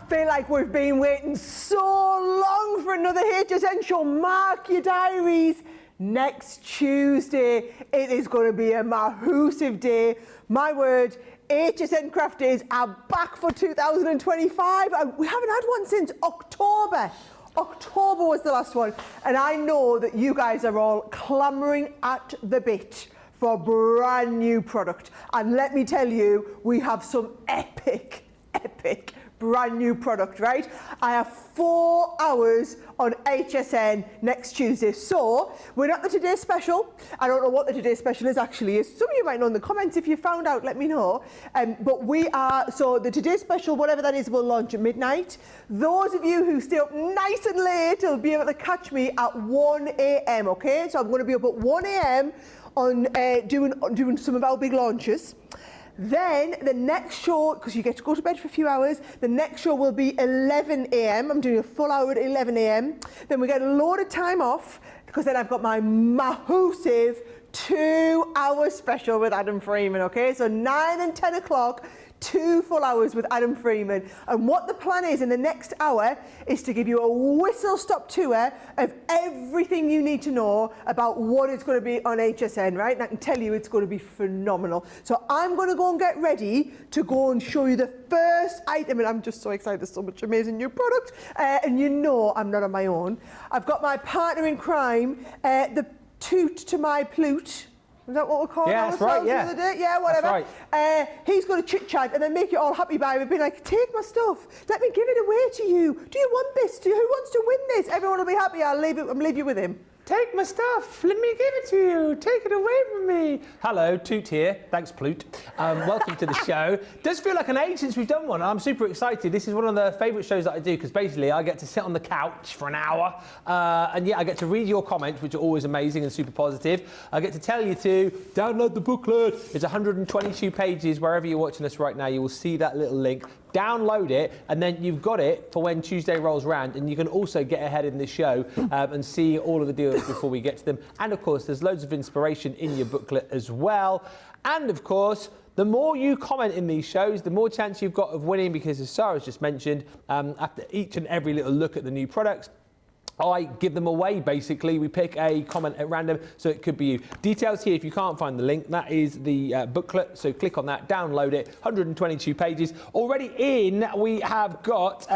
feel like we've been waiting so long for another HSN show. Mark your diaries. Next Tuesday, it is going to be a massive day. My word, HSN Craft Days are back for 2025. We haven't had one since October. October was the last one. And I know that you guys are all clamouring at the bit for brand new product. And let me tell you, we have some epic brand new product, right? I have 4 hours on HSN next Tuesday. So we're not the Today Special. I don't know what the Today Special is actually. Some of you might know in the comments. If you found out, let me know. But we are, so the Today Special, whatever that is, will launch at midnight. Those of you who stay up nice and late will be able to catch me at 1 a.m, okay? So I'm going to be up at 1 a.m. on doing some of our big launches. Then the next show, because you get to go to bed for a few hours, the next show will be 11 a.m. I'm doing a full hour at 11 a.m. Then we get a load of time off, because then I've got my massive 2-hour special with Adam Freeman, okay? So 9 and 10 o'clock, 2 full hours with Adam Freeman. And what the plan is in the next hour is to give you a whistle-stop tour of everything you need to know about what is going to be on HSN, right? And I can tell you it's going to be phenomenal. So I'm going to go and get ready to go and show you the first item. And I'm just so excited. There's so much amazing new product. And you know I'm not on my own. I've got my partner in crime, the toot to my plute. Is that what we're calling ourselves the other day? Yeah, whatever. Right. He's going to chit-chat and then make you all happy by being like, take my stuff. Let me give it away to you. Do you want this? Who wants to win this? Everyone will be happy. I'll leave you with him. Take my stuff. Let me give it to you. Take it away from me. Hello, Toot here. Thanks, Plute. Welcome to the show. Does feel like an age since we've done one. I'm super excited. This is one of the favourite shows that I do because basically I get to sit on the couch for an hour and yeah, I get to read your comments, which are always amazing and super positive. I get to tell you to download the booklet. It's 122 pages. Wherever you're watching us right now, you will see that little link. Download it, and then you've got it for when Tuesday rolls around, and you can also get ahead in the show and see all of the deals before we get to them. And of course, there's loads of inspiration in your booklet as well. And of course, the more you comment in these shows, the more chance you've got of winning, because as Sarah's just mentioned, after each and every little look at the new products, I give them away, basically. We pick a comment at random, so it could be you. Details here, if you can't find the link, that is the booklet, so click on that, download it, 122 pages. Already in, we have got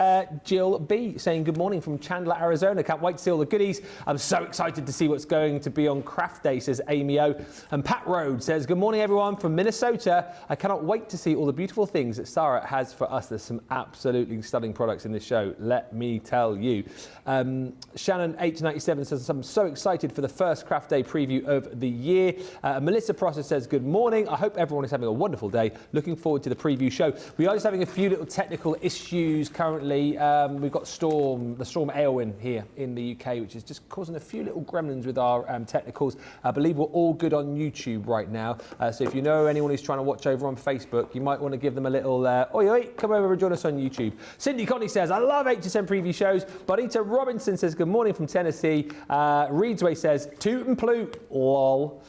Jill B saying good morning from Chandler, Arizona. Can't wait to see all the goodies. I'm so excited to see what's going to be on Craft Day, says Amy O. And Pat Rhodes says, good morning, everyone, from Minnesota. I cannot wait to see all the beautiful things that Sarah has for us. There's some absolutely stunning products in this show, let me tell you. Shannon H97 says, I'm so excited for the first Craft Day preview of the year. Melissa Prosser says, good morning. I hope everyone is having a wonderful day. Looking forward to the preview show. We are just having a few little technical issues currently. We've got the Storm Aelwyn here in the UK, which is just causing a few little gremlins with our technicals. I believe we're all good on YouTube right now. So if you know anyone who's trying to watch over on Facebook, you might want to give them a little, oi, come over and join us on YouTube. Cindy Connie says, I love HSN preview shows. Bonita Robinson says, good morning from Tennessee. Reedsway says, toot and plute, lol.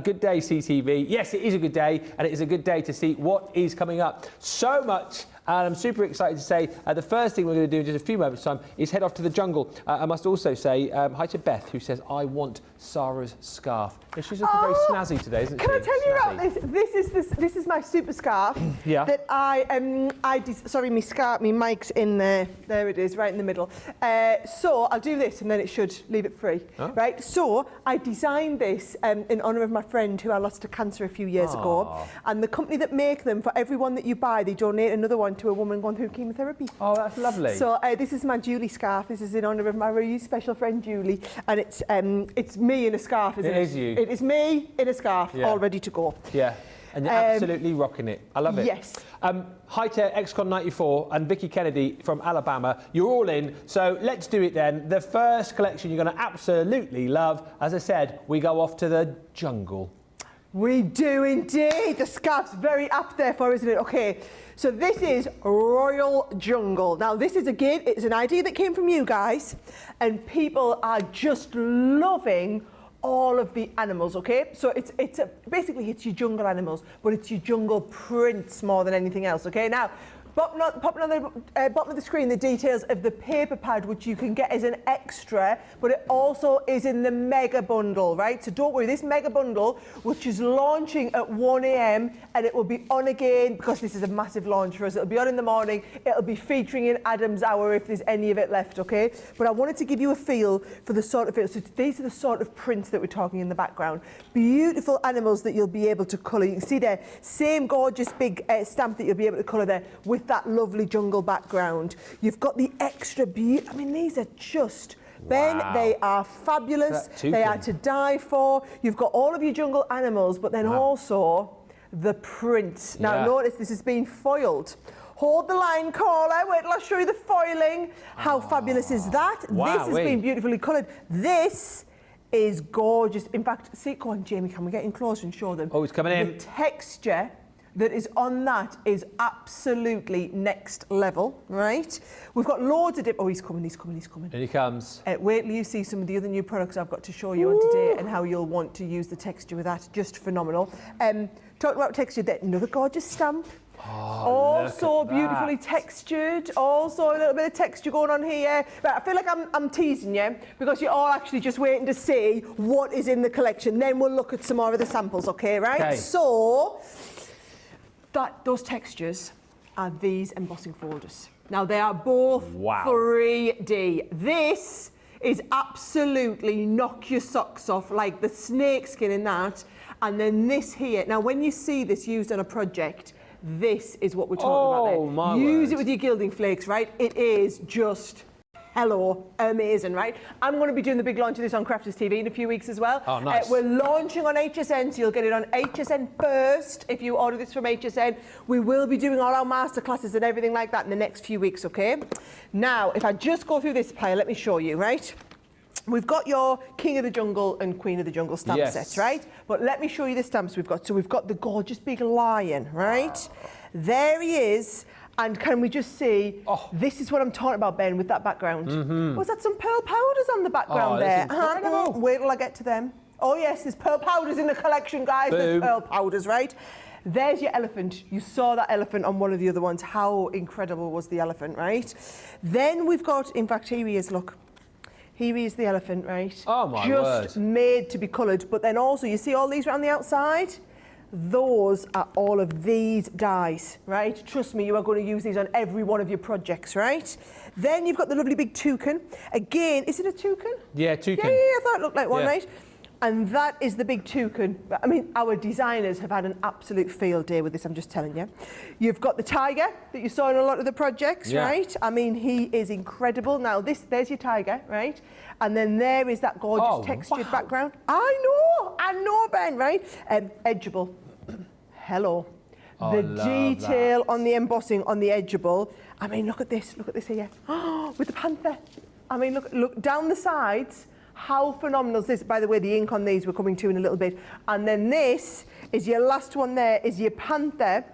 Good day, CTV. Yes, it is a good day, and it is a good day to see what is coming up. So much. And I'm super excited to say the first thing we're going to do in just a few moments' time is head off to the jungle. I must also say hi to Beth, who says, I want Sarah's scarf. And she's looking very snazzy today, isn't she? Can I tell you about this? This is my super scarf yeah. that sorry, my mic's in there. There it is, right in the middle. So I'll do this and then it should leave it free, right? So I designed this in honour of my friend who I lost to cancer a few years ago. And the company that make them, for everyone that you buy, they donate another one to a woman going through chemotherapy. Oh, that's lovely. So this is my Julie scarf. This is in honour of my really special friend Julie, and it's me in a scarf, isn't it? It is you. It is me in a scarf, all ready to go. Yeah, and you're absolutely rocking it. I love it. Yes. Hi to XCon94 and Vicky Kennedy from Alabama. You're all in, so let's do it then. The first collection you're going to absolutely love. As I said, we go off to the jungle. We do indeed. The scarf's very apt there for, isn't it? Okay, so this is Royal Jungle. Now, this is, again, it's an idea that came from you guys, and people are just loving all of the animals, okay? So basically it's your jungle animals, but it's your jungle prints more than anything else, okay? Now, Popping on the bottom of the screen, the details of the paper pad, which you can get as an extra, but it also is in the mega bundle, right? So don't worry, this mega bundle, which is launching at 1 a.m. and it will be on again, because this is a massive launch for us. It'll be on in the morning. It'll be featuring in Adam's Hour if there's any of it left, okay? But I wanted to give you a feel for the sort of feel. So these are the sort of prints that we're talking in the background. Beautiful animals that you'll be able to colour. You can see there, same gorgeous big stamp that you'll be able to colour there with that lovely jungle background. You've got the extra I mean, these are just... Ben, they are fabulous. They are to die for. You've got all of your jungle animals, but then also the prints. Now, notice this has been foiled. Hold the line, caller. Wait till I show you the foiling. How fabulous is that? This has been beautifully coloured. This is gorgeous. In fact, see, go on, Jamie, can we get in closer and show them? Oh, it's coming in. The texture that is on that is absolutely next level, right? We've got loads of oh, he's coming. Here he comes. Wait till you see some of the other new products I've got to show you on today and how you'll want to use the texture with that. Just phenomenal. Talking about texture, there, another gorgeous stamp. Also beautifully textured. Also a little bit of texture going on here. But I feel like I'm teasing you because you're all actually just waiting to see what is in the collection. Then we'll look at some more of the samples, okay, right? Okay. So, those textures are these embossing folders. Now, they are both 3D. This is absolutely knock your socks off, like the snake skin in that. And then this here. Now, when you see this used on a project, this is what we're talking about there. Use it with your gilding flakes, right? It is just... hello, amazing, right? I'm going to be doing the big launch of this on Crafters TV in a few weeks as well. Oh, nice. We're launching on HSN, so you'll get it on HSN first if you order this from HSN. We will be doing all our masterclasses and everything like that in the next few weeks, okay? Now, if I just go through this pile, let me show you, right? We've got your King of the Jungle and Queen of the Jungle stamp sets, right? But let me show you the stamps we've got. So we've got the gorgeous big lion, right? Wow. There he is. And can we just see, this is what I'm talking about, Ben, with that background. Was that some pearl powders on the background there? Wait till I get to them. Oh, yes, there's pearl powders in the collection, guys. Boom. There's pearl powders, right? There's your elephant. You saw that elephant on one of the other ones. How incredible was the elephant, right? Then we've got, in fact, here he is, look. Here is the elephant, right? Oh, my word. Just made to be coloured. But then also, you see all these around the outside? Those are all of these dies, right? Trust me, you are going to use these on every one of your projects, right? Then you've got the lovely big toucan. Again, is it a toucan? Yeah, toucan. Yeah, I thought it looked like one, right? And that is the big toucan. I mean, our designers have had an absolute field day with this, I'm just telling you. You've got the tiger that you saw in a lot of the projects, right? I mean, he is incredible. Now, there's your tiger, right? And then there is that gorgeous textured background. I know, Ben, right? Edgeable. Hello. The detail on the embossing on the edgeable. I mean, look at this here. Oh, with the panther. I mean, look down the sides. How phenomenal is this? By the way, the ink on these we're coming to in a little bit. And then this is your last one there, is your panther.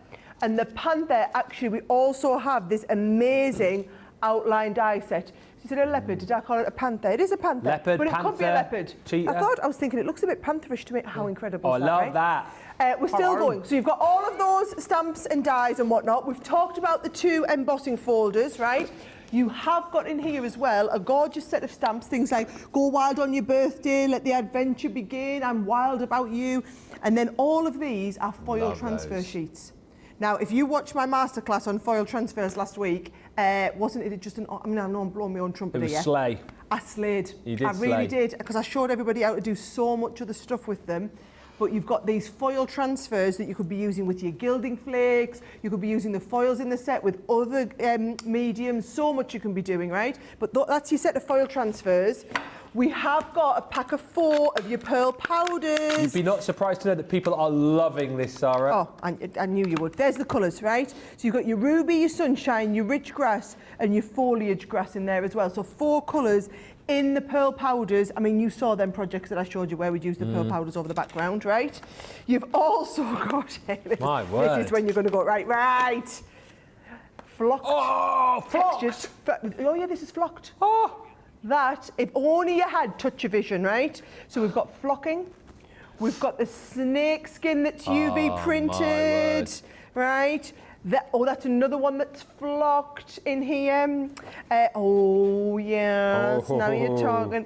And the panther, actually, we also have this amazing outline die set. Is it a leopard? Did I call it a panther? It is a panther. Leopard, but it could be a leopard. Cheetah. I was thinking it looks a bit pantherish to me. How incredible is that, I love that. We're still going. So you've got all of those stamps and dies and whatnot. We've talked about the 2 embossing folders, right? You have got in here as well a gorgeous set of stamps, things like Go Wild on Your Birthday, Let the Adventure Begin, I'm Wild About You. And then all of these are foil transfer sheets. Now, if you watched my masterclass on foil transfers last week, wasn't it just I know I'm blowing my own trumpet here. It was slay. I slayed. You did I really did, because I showed everybody how to do so much other stuff with them. But you've got these foil transfers that you could be using with your gilding flakes. You could be using the foils in the set with other mediums. So much you can be doing, right? But that's your set of foil transfers. We have got a pack of 4 of your pearl powders. You'd be not surprised to know that people are loving this, Sarah. Oh, I knew you would. There's the colours, right? So you've got your ruby, your sunshine, your rich grass, and your foliage grass in there as well. So 4 colours in the pearl powders. I mean, you saw them projects that I showed you where we'd use the pearl powders over the background, right? You've also got... My word. This is when you're going to go, right. Flocked. Oh, flocked. Oh, yeah, this is flocked. Oh. That, if only you had touch-o-vision, right? So we've got flocking. We've got the snake skin that's UV printed, right? That's another one that's flocked in here. Oh, yes, now you're talking.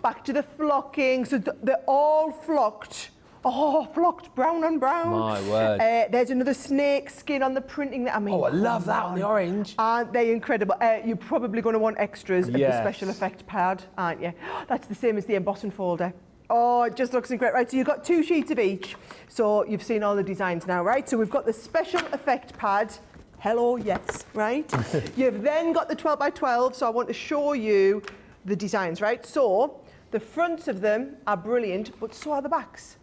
Back to the flocking. So they're all flocked. Oh, flocked brown on brown. My word. There's another snake skin on the printing. I mean, Oh, I love that on the orange. Aren't they incredible? You're probably going to want extras of the special effect pad, aren't you? That's the same as the embossing folder. Oh, it just looks incredible. Right, so you've got 2 sheets of each. So you've seen all the designs now, right? So we've got the special effect pad. Hello, yes, right? You've then got the 12 by 12. So I want to show you the designs, right? So the fronts of them are brilliant, but so are the backs.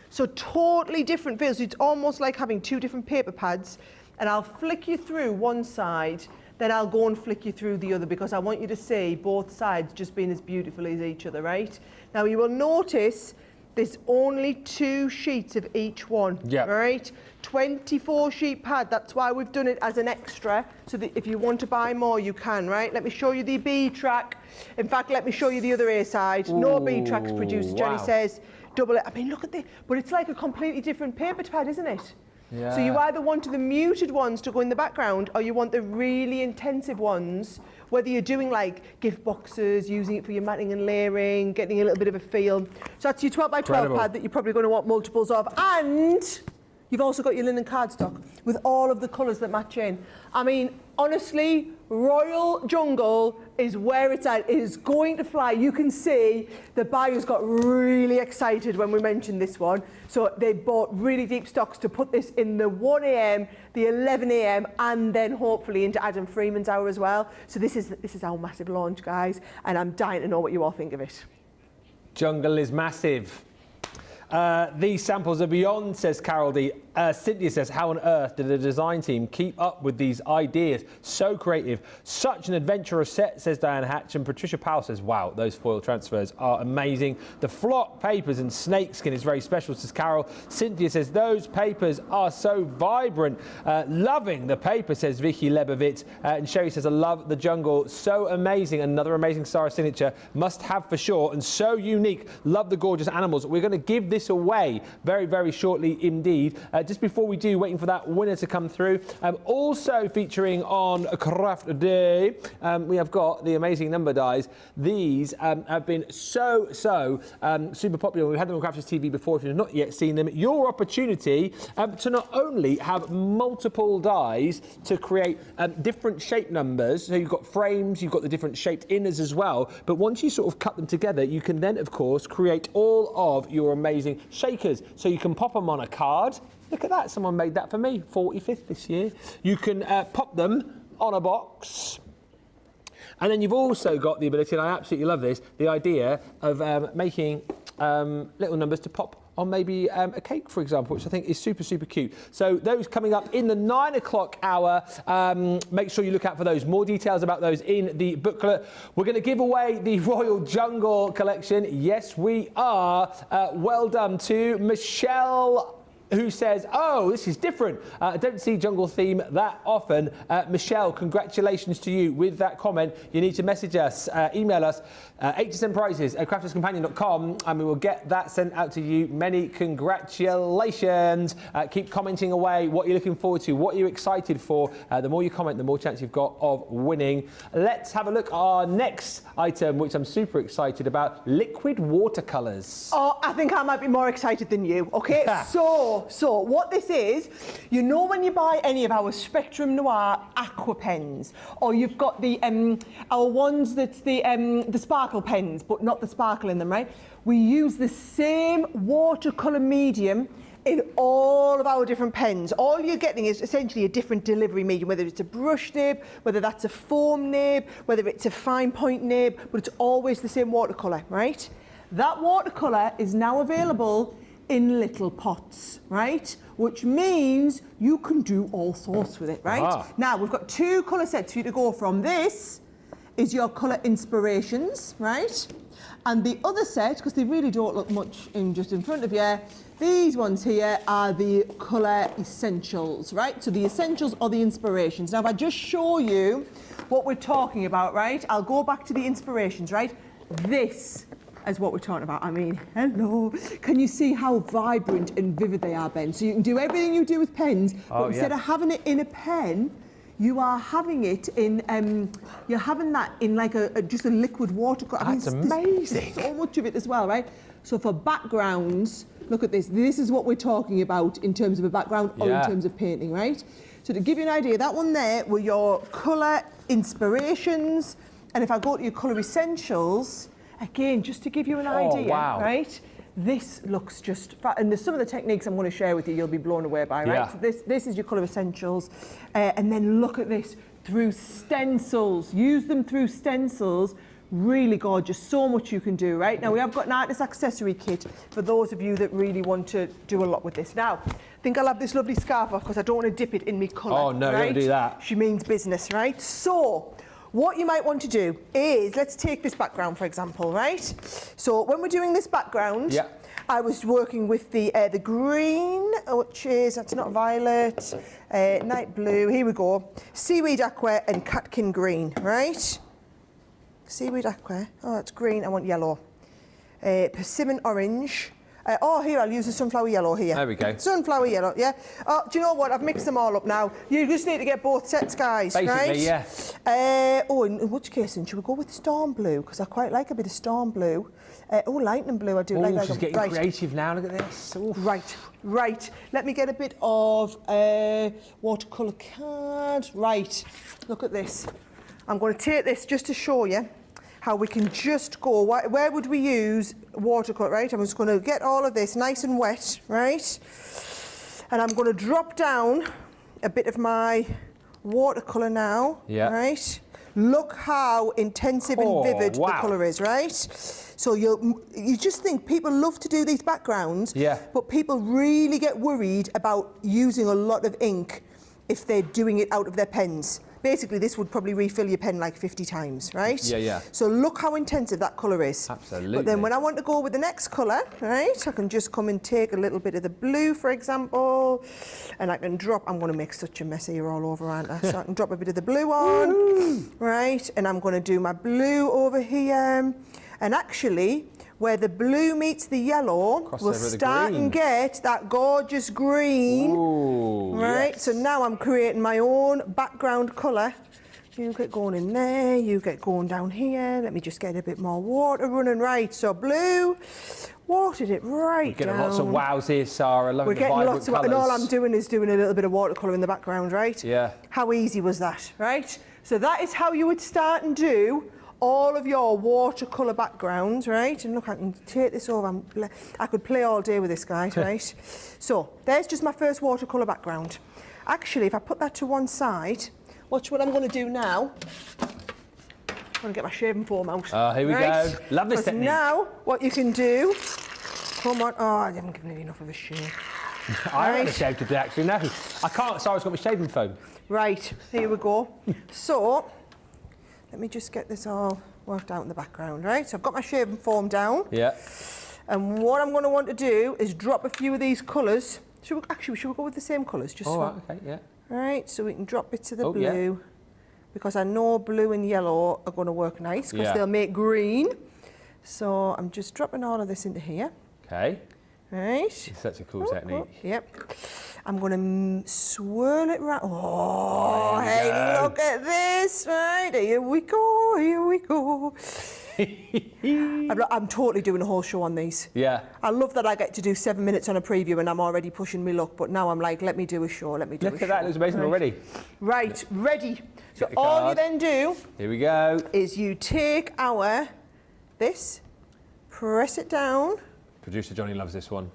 So totally different feels. It's almost like having 2 different paper pads, and I'll flick you through one side, then I'll go and flick you through the other because I want you to see both sides just being as beautiful as each other, right? Now you will notice there's only 2 sheets of each one, right? 24 sheet pad, that's why we've done it as an extra, so that if you want to buy more, you can, right? Let me show you the B track. In fact, let me show you the other A side. Ooh, no B tracks produced, wow. Jenny says. Double it. I mean, look at this. But it's like a completely different paper pad, isn't it? Yeah. So you either want the muted ones to go in the background, or you want the really intensive ones, whether you're doing like gift boxes, using it for your matting and layering, getting a little bit of a feel. So that's your 12 by 12 pad that you're probably going to want multiples of. And you've also got your linen cardstock with all of the colours that match in. I mean, honestly, Royal Jungle is where it's at. It is going to fly. You can see the buyers got really excited when we mentioned this one. So they bought really deep stocks to put this in the 1 a.m, the 11 a.m, and then hopefully into Adam Freeman's hour as well. So this is our massive launch, guys, and I'm dying to know what you all think of it. Jungle is massive. These samples are beyond, says Carol D. Cynthia says, how on earth did the design team keep up with these ideas? So creative. Such an adventurous set, says Diana Hatch. And Patricia Powell says, wow, those foil transfers are amazing. The flock papers and snakeskin is very special, says Carol. Cynthia says, those papers are so vibrant. Loving the paper, says Vicky Lebovitz. And Sherry says, I love the jungle. So amazing. Another amazing Sara signature. Must have for sure. And so unique. Love the gorgeous animals. We're going to give this away very, very shortly indeed. Just before we do, waiting for that winner to come through. Also featuring on Craft Day, we have got the amazing number dies. These have been so super popular. We've had them on Crafters TV before. If you've not yet seen them, your opportunity to not only have multiple dies to create different shape numbers. So you've got frames, you've got the different shaped inners as well. But once you sort of cut them together, you can then, of course, create all of your amazing shakers. So you can pop them on a card. Look at that, someone made that for me, 45th this year. You can pop them on a box. And then you've also got the ability, and I absolutely love this, the idea of making little numbers to pop on maybe a cake, for example, which I think is super, super cute. So those coming up in the 9 o'clock hour. Make sure you look out for those. More details about those in the booklet. We're going to give away the Royal Jungle collection. Yes, we are. Well done to Michelle, who says, oh, this is different. I don't see jungle theme that often. Michelle, congratulations to you with that comment. You need to message us, email us, hsnprizes@crafterscompanion.com, and we will get that sent out to you. Many congratulations. Keep commenting away what you're looking forward to, what you're excited for. The more you comment, the more chance you've got of winning. Let's have a look at our next item, which I'm super excited about, liquid watercolours. Oh, I think I might be more excited than you, okay? So what this is, you know when you buy any of our Spectrum Noir aqua pens, or you've got the our ones that's the sparkle pens, but not the sparkle in them, right? We use the same watercolour medium in all of our different pens. All you're getting is essentially a different delivery medium, whether it's a brush nib, whether that's a foam nib, whether it's a fine point nib, but it's always the same watercolour, right? That watercolour is now available in little pots, right? Which means you can do all sorts with it, right? Ah. Now, we've got 2 colour sets for you to go from. This is your colour inspirations, right? And the other set, because they really don't look much just in front of you, these ones here are the colour essentials, right? So the essentials are the inspirations. Now, if I just show you what we're talking about, right? I'll go back to the inspirations, right? This as what we're talking about. I mean, hello. Can you see how vibrant and vivid they are, Ben? So you can do everything you do with pens, but instead of having it in a pen, you are having it in, you're having that in like just a liquid watercolour. That's amazing. There's so much of it as well, right? So for backgrounds, look at this. This is what we're talking about in terms of a background or in terms of painting, right? So to give you an idea, that one there were your colour inspirations. And if I go to your colour essentials, again, just to give you an idea, right? This looks just, and there's some of the techniques I'm going to share with you, you'll be blown away by, right? So this is your colour essentials. And then look at this, through stencils. Use them through stencils. Really gorgeous, so much you can do, right? Now we have got an artist accessory kit for those of you that really want to do a lot with this. Now, I think I'll have this lovely scarf off because I don't want to dip it in me colour. Oh no, don't do that. She means business, right? So, what you might want to do is, let's take this background for example, right? So when we're doing this background, I was working with the green, which is, that's not violet, night blue, here we go, seaweed aqua and catkin green, right? Seaweed aqua, oh that's green, I want yellow. Persimmon orange. Oh, here, I'll use the sunflower yellow here. There we go. Sunflower yellow, yeah. Oh, do you know what? I've mixed them all up now. You just need to get both sets, guys, basically, right? Oh, in which case, then, should we go with storm blue? Because I quite like a bit of storm blue. Oh, lightning blue, I do like that. She's getting creative now, look at this. Ooh. Right. Let me get a bit of watercolour card. Right, look at this. I'm going to take this just to show you how we can just go, where would we use watercolour, right? I'm just going to get all of this nice and wet, right? And I'm going to drop down a bit of my watercolour now, right? Look how intensive and vivid the colour is, right? So you just think people love to do these backgrounds, but people really get worried about using a lot of ink if they're doing it out of their pens. Basically, this would probably refill your pen like 50 times, right? So look how intensive that colour is. Absolutely. But then when I want to go with the next colour, right, I can just come and take a little bit of the blue, for example, and I can drop, I'm going to make such a mess here all over, aren't I? So I can drop a bit of the blue on, right, and I'm going to do my blue over here. And actually, where the blue meets the yellow, we'll start and get that gorgeous green. Right, so now I'm creating my own background colour. You get going in there, you get going down here. Let me just get a bit more water running. Right, so blue, watered it right down. We're getting lots of wows here, Sarah. Loving the vibrant colours. And all I'm doing is doing a little bit of watercolour in the background, right? How easy was that, right? So that is how you would start and do all of your watercolour backgrounds, right? And look, I can take this over. I could play all day with this, guys, right? So there's just my first watercolour background. Actually, if I put that to one side, watch what I'm going to do now. I'm going to get my shaving foam out. Oh, here we go. Love this technique. Now, what you can do, come on. Oh, I haven't given it enough of a shave. I haven't shaved today, actually, no. I can't, Sarah's got my shaving foam. Right, here we go. So, let me just get this all worked out in the background, right? So I've got my shaving foam down. And what I'm going to want to do is drop a few of these colours. Should we go with the same colours? Just Right, so we can drop bits of the blue. Because I know blue and yellow are going to work nice because they'll make green. So I'm just dropping all of this into here. Okay. Right. It's such a cool technique. I'm going to swirl it right. Oh, hey, look at this. Right, here we go, here we go. I'm totally doing a whole show on these. I love that I get to do 7 minutes on a preview and I'm already pushing me luck, but now I'm like, let me do a show, let me do a show. Look at that, it looks amazing already. Right, ready. So all you then do, here we go, is you take this, press it down. Producer Johnny loves this one.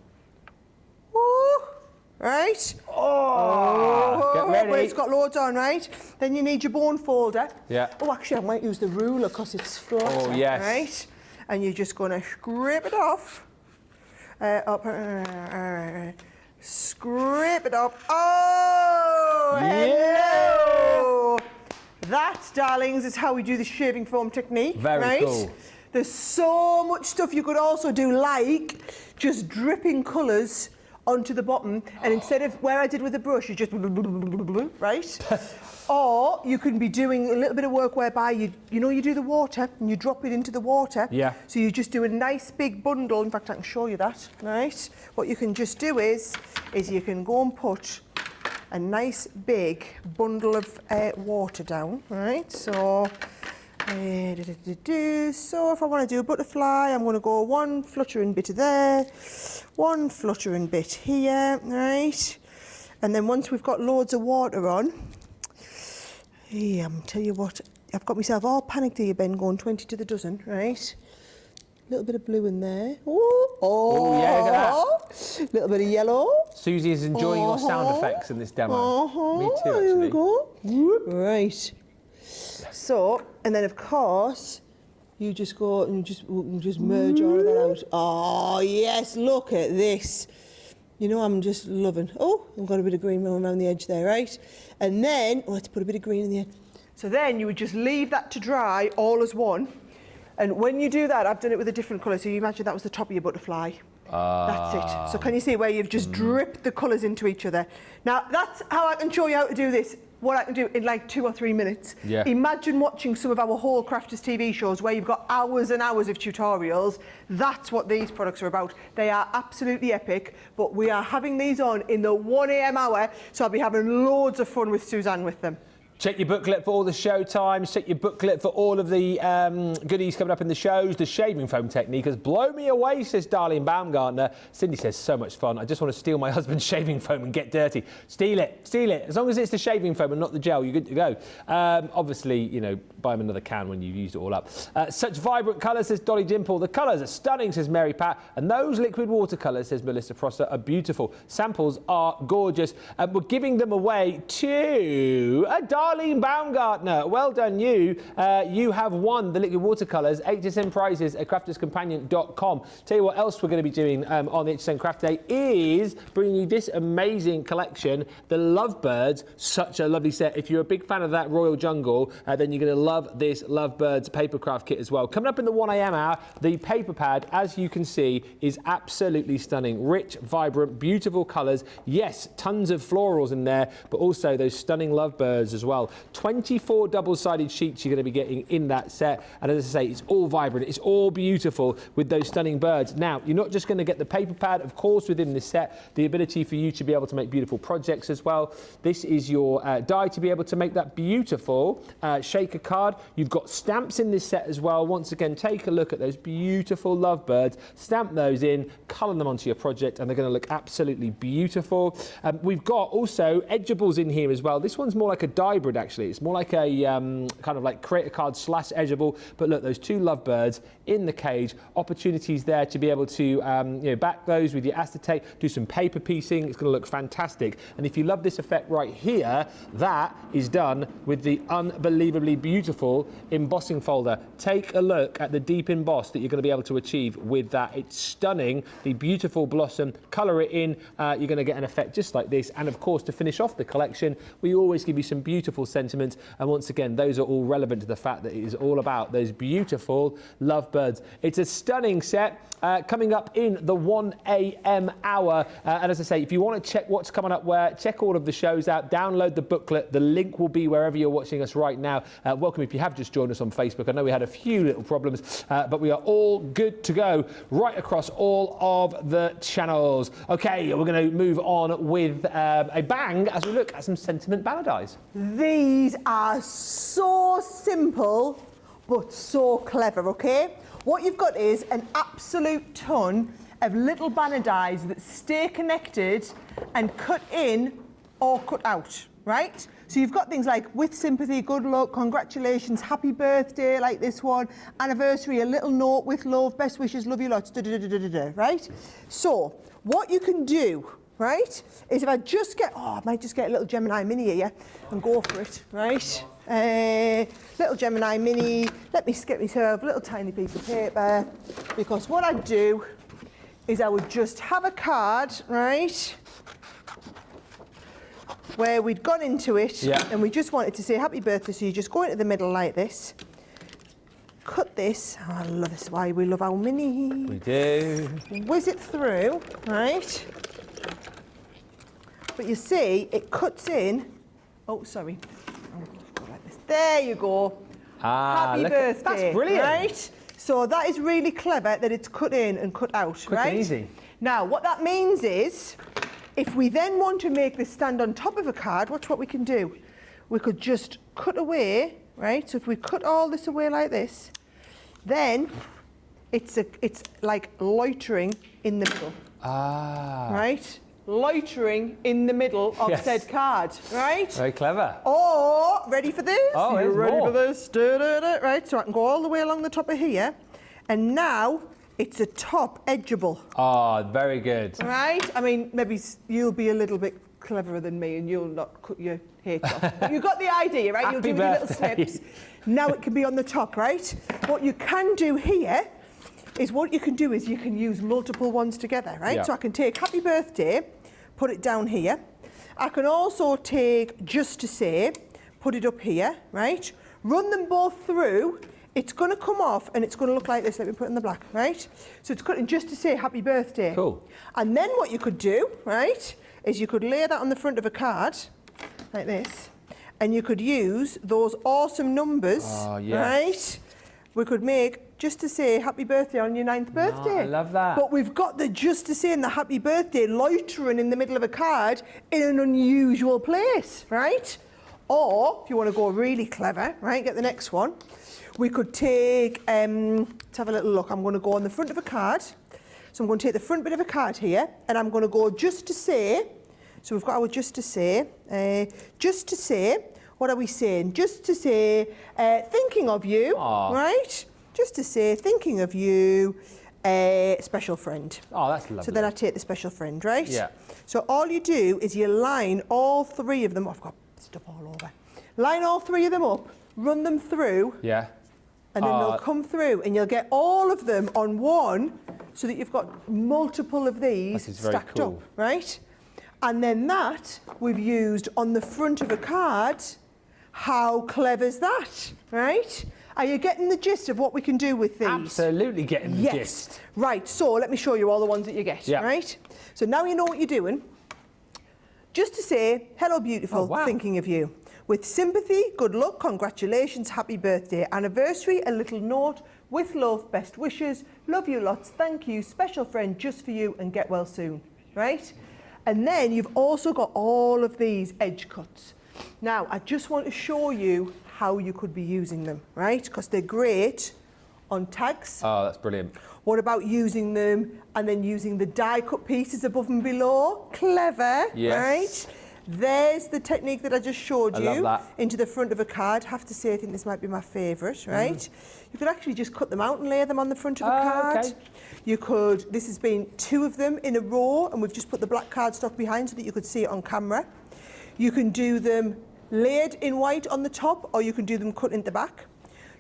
Right? Get ready. It's got loads on, right? Then you need your bone folder. Yeah. Oh, actually, I might use the ruler because it's flat. Oh, yes. Right? And you're just going to scrape it off. Scrape it up. Oh, hello! That, darlings, is how we do the shaving foam technique. Very cool. There's so much stuff you could also do, like just dripping colours onto the bottom, and instead of where I did with the brush, you just right? Or you can be doing a little bit of work whereby you do the water and you drop it into the water. Yeah. So you just do a nice big bundle. In fact, I can show you that, right? What you can just do is you can go and put a nice big bundle of water down, right? So, so if I want to do a butterfly, I'm going to go one fluttering bit there, one fluttering bit here, right? And then once we've got loads of water on, yeah, I'm tell you what, I've got myself all panicked here, Ben, going 20 to the dozen, right? A little bit of blue in there. Oh, yeah, look at that. Little bit of yellow. Susie is enjoying your sound effects in this demo. Me too, actually. There we go. Right. So, and then of course, you just go and you just merge all of that out. Oh, yes, look at this. You know, I'm just loving. Oh, I've got a bit of green around the edge there, right? And then, let's put a bit of green in the end. So then you would just leave that to dry all as one. And when you do that, I've done it with a different colour. So you imagine that was the top of your butterfly. That's it. So can you see where you've just dripped the colours into each other? Now, that's how I can show you how to do this. What I can do in like 2 or 3 minutes. Yeah. Imagine watching some of our whole Crafters TV shows where you've got hours and hours of tutorials. That's what these products are about. They are absolutely epic, but we are having these on in the 1 a.m. hour, so I'll be having loads of fun with Suzanne with them. Check your booklet for all the show times. Check your booklet for all of the goodies coming up in the shows. The shaving foam technique has blown me away, says Darlene Baumgartner. Cindy says, so much fun. I just want to steal my husband's shaving foam and get dirty. Steal it. Steal it. As long as it's the shaving foam and not the gel, you're good to go. Obviously, you know, buy him another can when you've used it all up. Such vibrant colours, says Dolly Dimple. The colours are stunning, says Mary Pat. And those liquid watercolours, says Melissa Prosser, are beautiful. Samples are gorgeous. We're giving them away to Darlene Baumgartner. Well done, you. You have won the liquid watercolours, HSN prizes at crafterscompanion.com. Tell you what else we're going to be doing on the HSN Craft Day is bringing you this amazing collection, the Lovebirds. Such a lovely set. If you're a big fan of that Royal Jungle, then you're going to love this Lovebirds papercraft kit as well. Coming up in the 1 a.m. hour, the paper pad, as you can see, is absolutely stunning. Rich, vibrant, beautiful colours. Yes, tons of florals in there, but also those stunning Lovebirds as well. 24 double-sided sheets you're going to be getting in that set. And as I say, it's all vibrant. It's all beautiful with those stunning birds. Now, you're not just going to get the paper pad, of course, within this set, the ability for you to be able to make beautiful projects as well. This is your die to be able to make that beautiful shaker card. You've got stamps in this set as well. Once again, take a look at those beautiful Lovebirds. Stamp those in, colour them onto your project, and they're going to look absolutely beautiful. We've got also edgeables in here as well. This one's more like a die-brid, actually. It's more like a kind of like create a card / edgeable. But look, those two Lovebirds in the cage. Opportunities there to be able to you know, back those with your acetate, do some paper piecing. It's going to look fantastic. And if you love this effect right here, that is done with the unbelievably beautiful embossing folder. Take a look at the deep emboss that you're going to be able to achieve with that. It's stunning. The beautiful blossom. Colour it in. You're going to get an effect just like this. And of course, to finish off the collection, we always give you some beautiful sentiments. And once again, those are all relevant to the fact that it is all about those beautiful Lovebirds. It's a stunning set coming up in the 1 a.m. hour. And as I say, if you want to check what's coming up where, check all of the shows out, download the booklet. The link will be wherever you're watching us right now. Welcome if you have just joined us on Facebook. I know we had a few little problems, but we are all good to go right across all of the channels. Okay, we're going to move on with a bang as we look at some sentiment balladise. These are so simple, but so clever, okay? What you've got is an absolute ton of little banner dies that stay connected and cut in or cut out, right? So you've got things like with sympathy, good luck, congratulations, happy birthday, like this one, anniversary, a little note with love, best wishes, love you lots, right? So what you can do, right, is if I just get, I might just get a little Gemini Mini here and go for it, right? Little Gemini Mini, let me get myself a little tiny piece of paper, because what I'd do is I would just have a card, right, where we'd gone into it, and we just wanted to say happy birthday, so you just go into the middle like this, cut this, I love this, why we love our mini. We do. Whiz it through, right, But you see, it cuts in. Oh, sorry. Oh, go like this. There you go. Happy birthday. That's brilliant. Right? So that is really clever that it's cut in and cut out, Quick right? and easy. Now, what that means is, if we then want to make this stand on top of a card, watch what we can do. We could just cut away, right? So if we cut all this away like this, then it's like loitering in the middle. Right? Loitering in the middle of said card, right? Very clever. Or, ready for this? Oh, you ready more. for this? Right, so I can go all the way along the top of here. And now it's a top edgeable. Oh, very good. Right? I mean, maybe you'll be a little bit cleverer than me and you'll not cut your hair off. But you got the idea, right? You'll do your little snips. Now it can be on the top, right? What you can do here is you can use multiple ones together, right? Yeah. So I can take happy birthday, put it down here. I can also take just to say, put it up here, right? Run them both through. It's going to come off and it's going to look like this. Let me put it in the black, right? So it's cutting just to say happy birthday. Cool. And then what you could do, right, is you could lay that on the front of a card, like this, and you could use those awesome numbers, right? We could make just to say happy birthday on your 9th birthday. Oh, I love that. But we've got the just to say and the happy birthday loitering in the middle of a card in an unusual place, right? Or, if you want to go really clever, right, get the next one. We could take, let's have a little look. I'm going to go on the front of a card. So I'm going to take the front bit of a card here and I'm going to go just to say. So we've got our just to say. What are we saying? Just to say, thinking of you, right? Just to say, thinking of you, special friend. Oh, that's lovely. So then I take the special friend, right? Yeah. So all you do is you line all three of them. I've got stuff all over. Line all three of them up, run them through. Yeah. And then they'll come through and you'll get all of them on one so that you've got multiple of these stacked up, right? And then that we've used on the front of a card. How clever's that, right? Are you getting the gist of what we can do with these? Absolutely getting the gist. Right, so let me show you all the ones that you get, right? So now you know what you're doing. Just to say, hello beautiful, thinking of you. With sympathy, good luck, congratulations, happy birthday, anniversary, a little note, with love, best wishes, love you lots, thank you, special friend just for you, and get well soon, right? And then you've also got all of these edge cuts. Now, I just want to show you how you could be using them, right? Because they're great on tags. Oh, that's brilliant. What about using them and then using the die cut pieces above and below? Clever, right? There's the technique that I just showed you into the front of a card. Have to say, I think this might be my favourite, right? You could actually just cut them out and lay them on the front of a card. You could, this has been 2 of them in a row and we've just put the black cardstock behind so that you could see it on camera. You can do them layered in white on the top or you can do them cut in the back.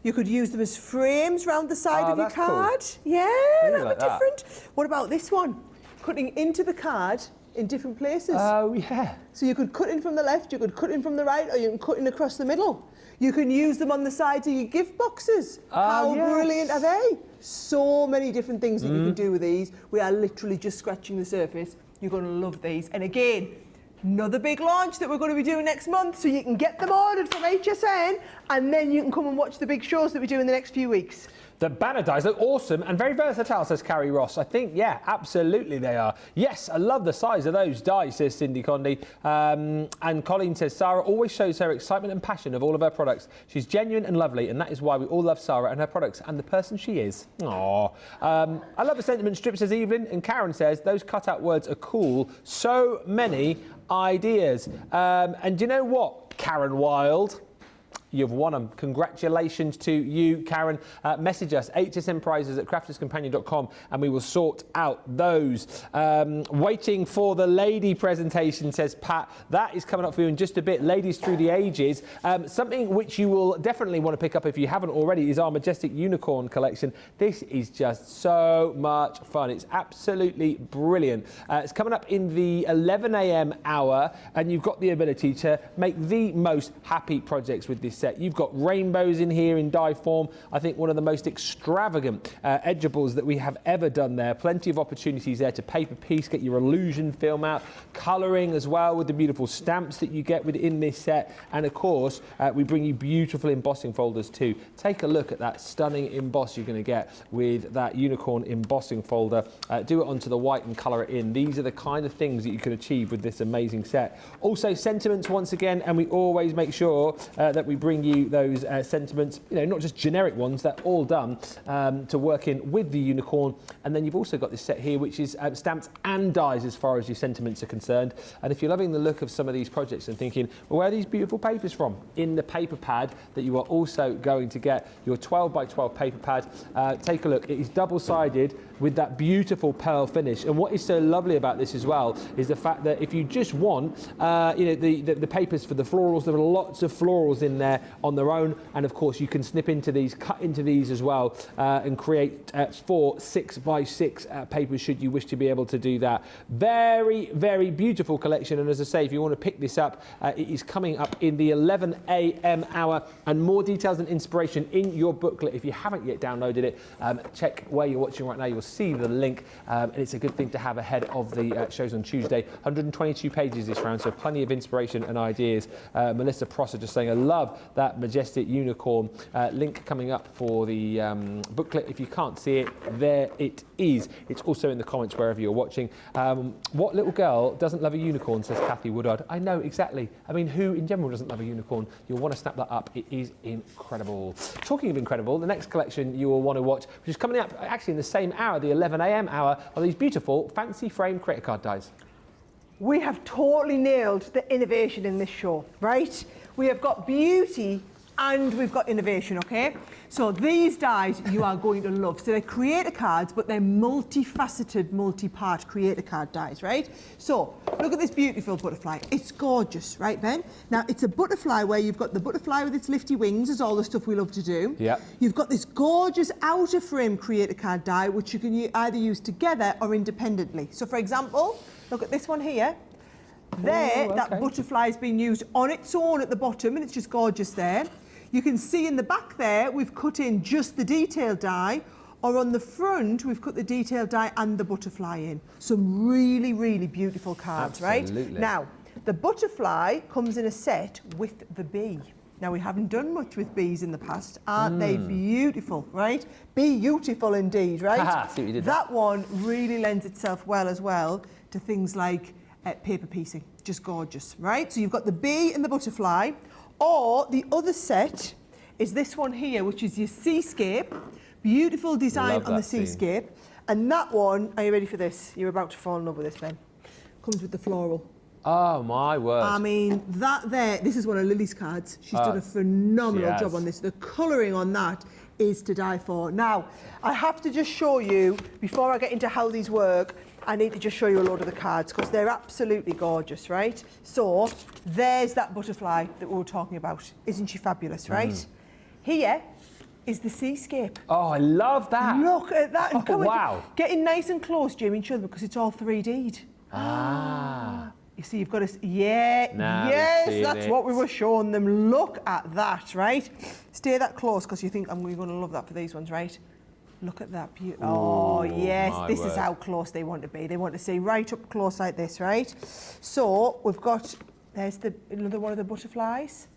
You could use them as frames round the side of your card. Cool. Yeah, that'd be different. What about this one? Cutting into the card in different places. Oh, yeah. So you could cut in from the left, you could cut in from the right, or you can cut in across the middle. You can use them on the sides of your gift boxes. How brilliant are they? So many different things that you can do with these. We are literally just scratching the surface. You're going to love these. And again, another big launch that we're going to be doing next month, so you can get them ordered from HSN, and then you can come and watch the big shows that we do in the next few weeks. The banner dies look awesome and very versatile, says Carrie Ross. I think, yeah, absolutely they are. Yes, I love the size of those dies, says Cindy Condy. And Colleen says, Sara always shows her excitement and passion of all of her products. She's genuine and lovely, and that is why we all love Sara and her products and the person she is. Aww. I love the sentiment strip, says Evelyn. And Karen says, those cutout words are cool. So many ideas. And do you know what, Karen Wild? You've won them. Congratulations to you, Karen. Message us, hsnprizes@crafterscompanion.com, and we will sort out those. Waiting for the lady presentation, says Pat. That is coming up for you in just a bit. Ladies Through the Ages. Something which you will definitely want to pick up if you haven't already is our Majestic Unicorn collection. This is just so much fun. It's absolutely brilliant. It's coming up in the 11 a.m. hour, and you've got the ability to make the most happy projects with this set. You've got rainbows in here in die form. I think one of the most extravagant edgeables that we have ever done there. Plenty of opportunities there to paper piece, get your illusion film out, colouring as well with the beautiful stamps that you get within this set. And of course, we bring you beautiful embossing folders too. Take a look at that stunning emboss you're going to get with that unicorn embossing folder. Do it onto the white and colour it in. These are the kind of things that you can achieve with this amazing set. Also sentiments once again, and we always make sure that we bring you those sentiments, you know, not just generic ones, they're all done to work in with the unicorn. And then you've also got this set here which is stamps and dies as far as your sentiments are concerned. And if you're loving the look of some of these projects and thinking, well, where are these beautiful papers from? In the paper pad that you are also going to get your 12 by 12 paper pad. Take a look, it is double-sided with that beautiful pearl finish. And what is so lovely about this as well is the fact that if you just want you know, the papers for the florals, there are lots of florals in there on their own, and of course you can snip into these, cut into these as well, and create 4 6 by 6 papers should you wish to be able to do that. Very, very beautiful collection, and as I say, if you want to pick this up, it is coming up in the 11 a.m. hour, and more details and inspiration in your booklet. If you haven't yet downloaded it, check where you're watching right now, you'll see the link, and it's a good thing to have ahead of the shows on Tuesday. 122 pages this round, so plenty of inspiration and ideas. Melissa Prosser just saying, I love that majestic unicorn. Link coming up for the booklet. If you can't see it, there it is. It's also in the comments wherever you're watching. What little girl doesn't love a unicorn, says Kathy Woodard. I know, exactly. I mean, who in general doesn't love a unicorn? You'll want to snap that up. It is incredible. Talking of incredible, the next collection you will want to watch, which is coming up actually in the same hour, the 11 a.m. hour, are these beautiful fancy frame creator card dies. We have totally nailed the innovation in this show, right? We have got beauty and we've got innovation, okay? So these dies you are going to love. So they're creator cards, but they're multifaceted, multi-part creator card dies, right? So look at this beautiful butterfly. It's gorgeous, right, Ben? Now, it's a butterfly where you've got the butterfly with its lifty wings, is all the stuff we love to do. Yeah. You've got this gorgeous outer frame creator card die, which you can either use together or independently. So for example, look at this one here. There, ooh, okay. That butterfly is being used on its own at the bottom, and it's just gorgeous there. You can see in the back there, we've cut in just the detail die, or on the front, we've cut the detail die and the butterfly in. Some really, really beautiful cards, absolutely. Right? Now, the butterfly comes in a set with the bee. Now, we haven't done much with bees in the past. Aren't they beautiful, right? Beautiful indeed, right? Haha, see what you did there. That one really lends itself well as well to things like paper piecing. Just gorgeous, right? So you've got the bee and the butterfly. Or the other set is this one here, which is your seascape. Beautiful design Love on the that scene. seascape. And that one, are you ready for this? You're about to fall in love with this, Ben. Comes with the floral. Oh my word. I mean, that there, this is one of Lily's cards. She's done a phenomenal job on this. The colouring on that is to die for. Now, I have to just show you, before I get into how these work, I need to just show you a load of the cards because they're absolutely gorgeous, right? So there's that butterfly that we were talking about. Isn't she fabulous, right? Here is the seascape. Oh, I love that. Look at that. Oh, wow. Getting nice and close, Jim, and show them because it's all 3D'd. Ah. You see, you've got to, yeah, Now yes, that's what we were showing them. Look at that, right? Stay that close because you think I'm going to love that for these ones, right? Look at that beauty. Oh, yes, this is how close they want to be. They want to see right up close like this, right? So we've got, there's another one of the butterflies.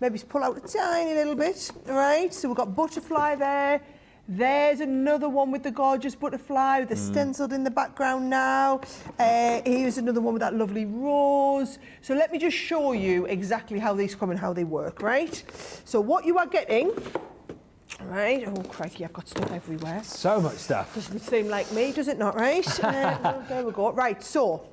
Maybe pull out a tiny little bit, right? So we've got butterfly there. There's another one with the gorgeous butterfly with the stenciled in the background now. Here's another one with that lovely rose. So let me just show you exactly how these come and how they work, right? So what you are getting, right? Oh, crikey, I've got stuff everywhere. So much stuff. Doesn't seem like me, does it not, right? There we go. Right, so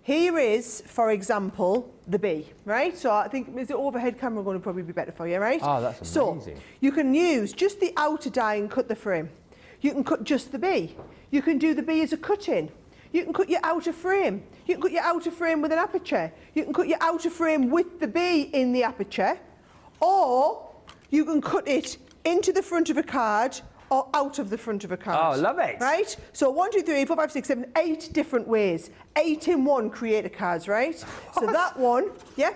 here is, for example, the bee, right? So I think, is the overhead camera going to probably be better for you, right? Oh, that's amazing. So you can use just the outer die and cut the frame. You can cut just the bee. You can do the bee as a cut-in. You can cut your outer frame. You can cut your outer frame with an aperture. You can cut your outer frame with the bee in the aperture. Or you can cut it into the front of a card or out of the front of a card. Oh, love it. Right? So 1, 2, 3, 4, 5, 6, 7, 8 different ways. 8 in 1 creator cards, right? So that one, yeah,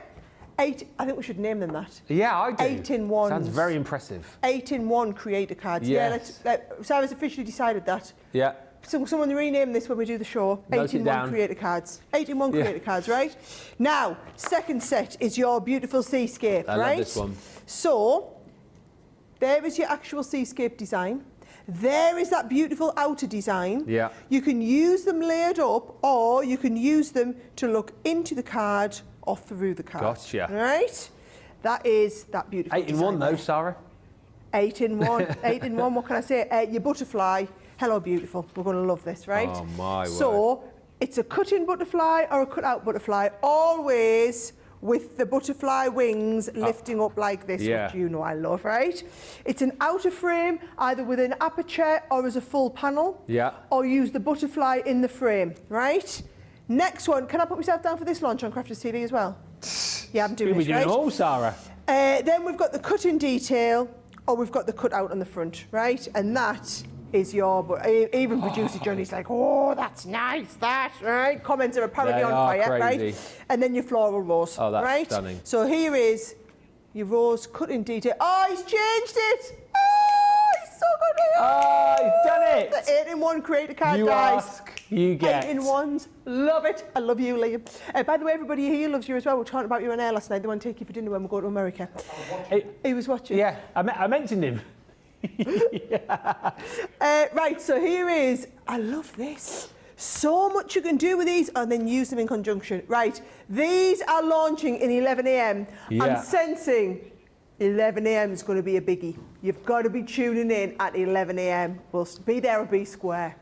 I think we should name them that. Yeah, I do. 8-in-1s. Sounds very impressive. 8-in-1 creator cards. Yes. Yeah, Sarah's officially decided that. Yeah. So someone rename this when we do the show. Note it 8-in-1 down. creator cards. 8-in-1 creator cards, right? Now, second set is your beautiful seascape, I right? love this one. So, there is your actual seascape design. There is that beautiful outer design. Yeah. You can use them layered up, or you can use them to look into the card or through the card. Gotcha. Right? That is that beautiful 8-in-1 design though, there. Sarah. 8-in-1. 8-in-1, what can I say? Your butterfly. Hello, beautiful. We're going to love this, right? Oh, my word. So, it's a cut-in butterfly or a cut-out butterfly, always with the butterfly wings lifting up like this, Yeah. which you know I love, right? It's an outer frame, either with an aperture or as a full panel. Yeah. Or use the butterfly in the frame, right? Next one, can I put myself down for this launch on Crafters TV as well? Yeah, I'm doing We'll be this, doing right? it all, Sarah. Then we've got the cut-in detail, or we've got the cut-out on the front, right? And that is your... Even producer Johnny's like, oh, that's nice, that, right? Comments are apparently They on are fire, crazy. right? And then your floral rose, Oh, that's right? stunning. So here is your rose cut-in detail. Oh, he's changed it! Oh, he's so good! Oh, he's done it! The 8-in-1 creator card, You guys. ask, you get. 8-in-1s. Love it. I love you, Liam. By the way, everybody here loves you as well. We were talking about you on air last night. They want to take you for dinner when we go to America. He was watching. Yeah, I mentioned him. Right, so here is, I love this. So much you can do with these and then use them in conjunction. Right, these are launching in 11 a.m. Yeah. I'm sensing 11 a.m. is going to be a biggie. You've got to be tuning in at 11 a.m. We'll be there or be square.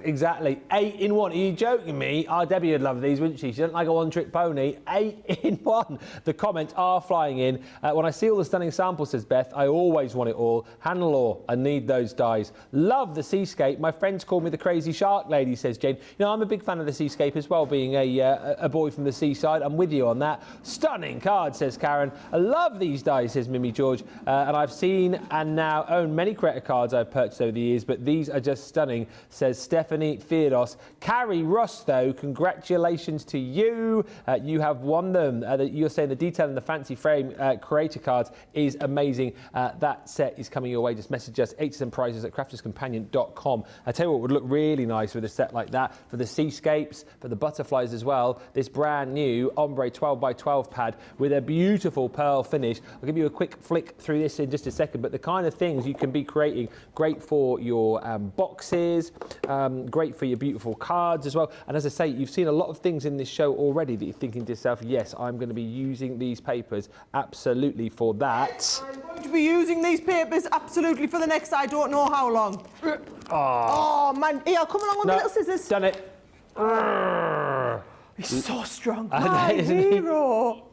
Exactly. 8-in-1. Are you joking me? Our Debbie would love these, wouldn't she? She doesn't like a one-trick pony. 8-in-1. The comments are flying in. When I see all the stunning samples, says Beth, I always want it all. Hannah, I need those dies. Love the seascape. My friends call me the crazy shark lady, says Jane. You know, I'm a big fan of the seascape as well, being a boy from the seaside. I'm with you on that. Stunning card, says Karen. I love these dies, says Mimi George. And I've seen and now own many creator cards I've purchased over the years, but these are just stunning, says Stephanie Theodos. Carrie Russ, though, congratulations to you. You have won them. You're saying the detail in the fancy frame creator cards is amazing. That set is coming your way. Just message us, HSN prizes at crafterscompanion.com. I tell you what would look really nice with a set like that, for the seascapes, for the butterflies as well. This brand new ombre 12x12 pad with a beautiful pearl finish. I'll give you a quick flick through this in just a second, but the kind of things you can be creating, great for your boxes, great for your beautiful cards as well. And as I say, you've seen a lot of things in this show already that you're thinking to yourself, yes, I'm going to be using these papers absolutely for that. I'm going to be using these papers absolutely for the next I don't know how long. Oh man, here, come along with the little scissors. Done it. He's so strong. I know, My isn't he? hero.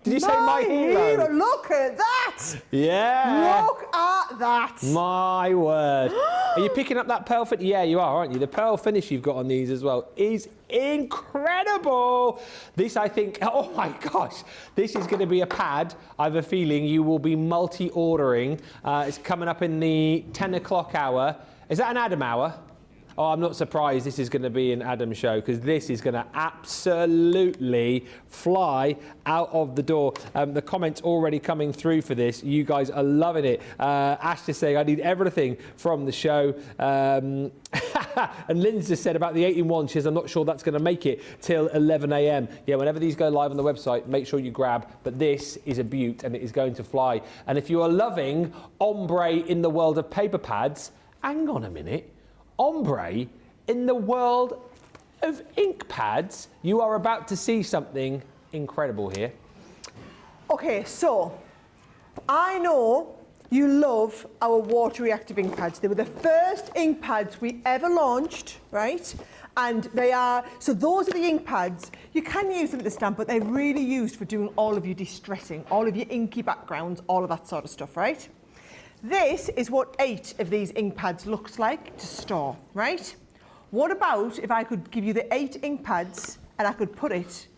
Did you say my hero? Look at that. Yeah. Look at that. My word. Are you picking up that pearl finish? Yeah, you are, aren't you? The pearl finish you've got on these as well is incredible. This, I think, oh my gosh, this is going to be a pad. I have a feeling you will be multi-ordering. It's coming up in the 10 o'clock hour. Is that an Adam hour? Oh, I'm not surprised this is going to be an Adam show, because this is going to absolutely fly out of the door. The comments already coming through for this. You guys are loving it. Ash is saying, I need everything from the show. And Lynn's just said about the 8-in-1. She says, I'm not sure that's going to make it till 11 a.m. Yeah, whenever these go live on the website, make sure you grab. But this is a beaut, and it is going to fly. And if you are loving ombre in the world of paper pads, hang on a minute. Ombre in the world of ink pads, you are about to see something incredible here. Okay, so I know you love our water reactive ink pads. They were the first ink pads we ever launched, right? And they are, so those are the ink pads. You can use them at the stamp, but they're really used for doing all of your distressing, all of your inky backgrounds, all of that sort of stuff, right? This is what 8 of these ink pads looks like to store, right? What about if I could give you the 8 ink pads and I could put it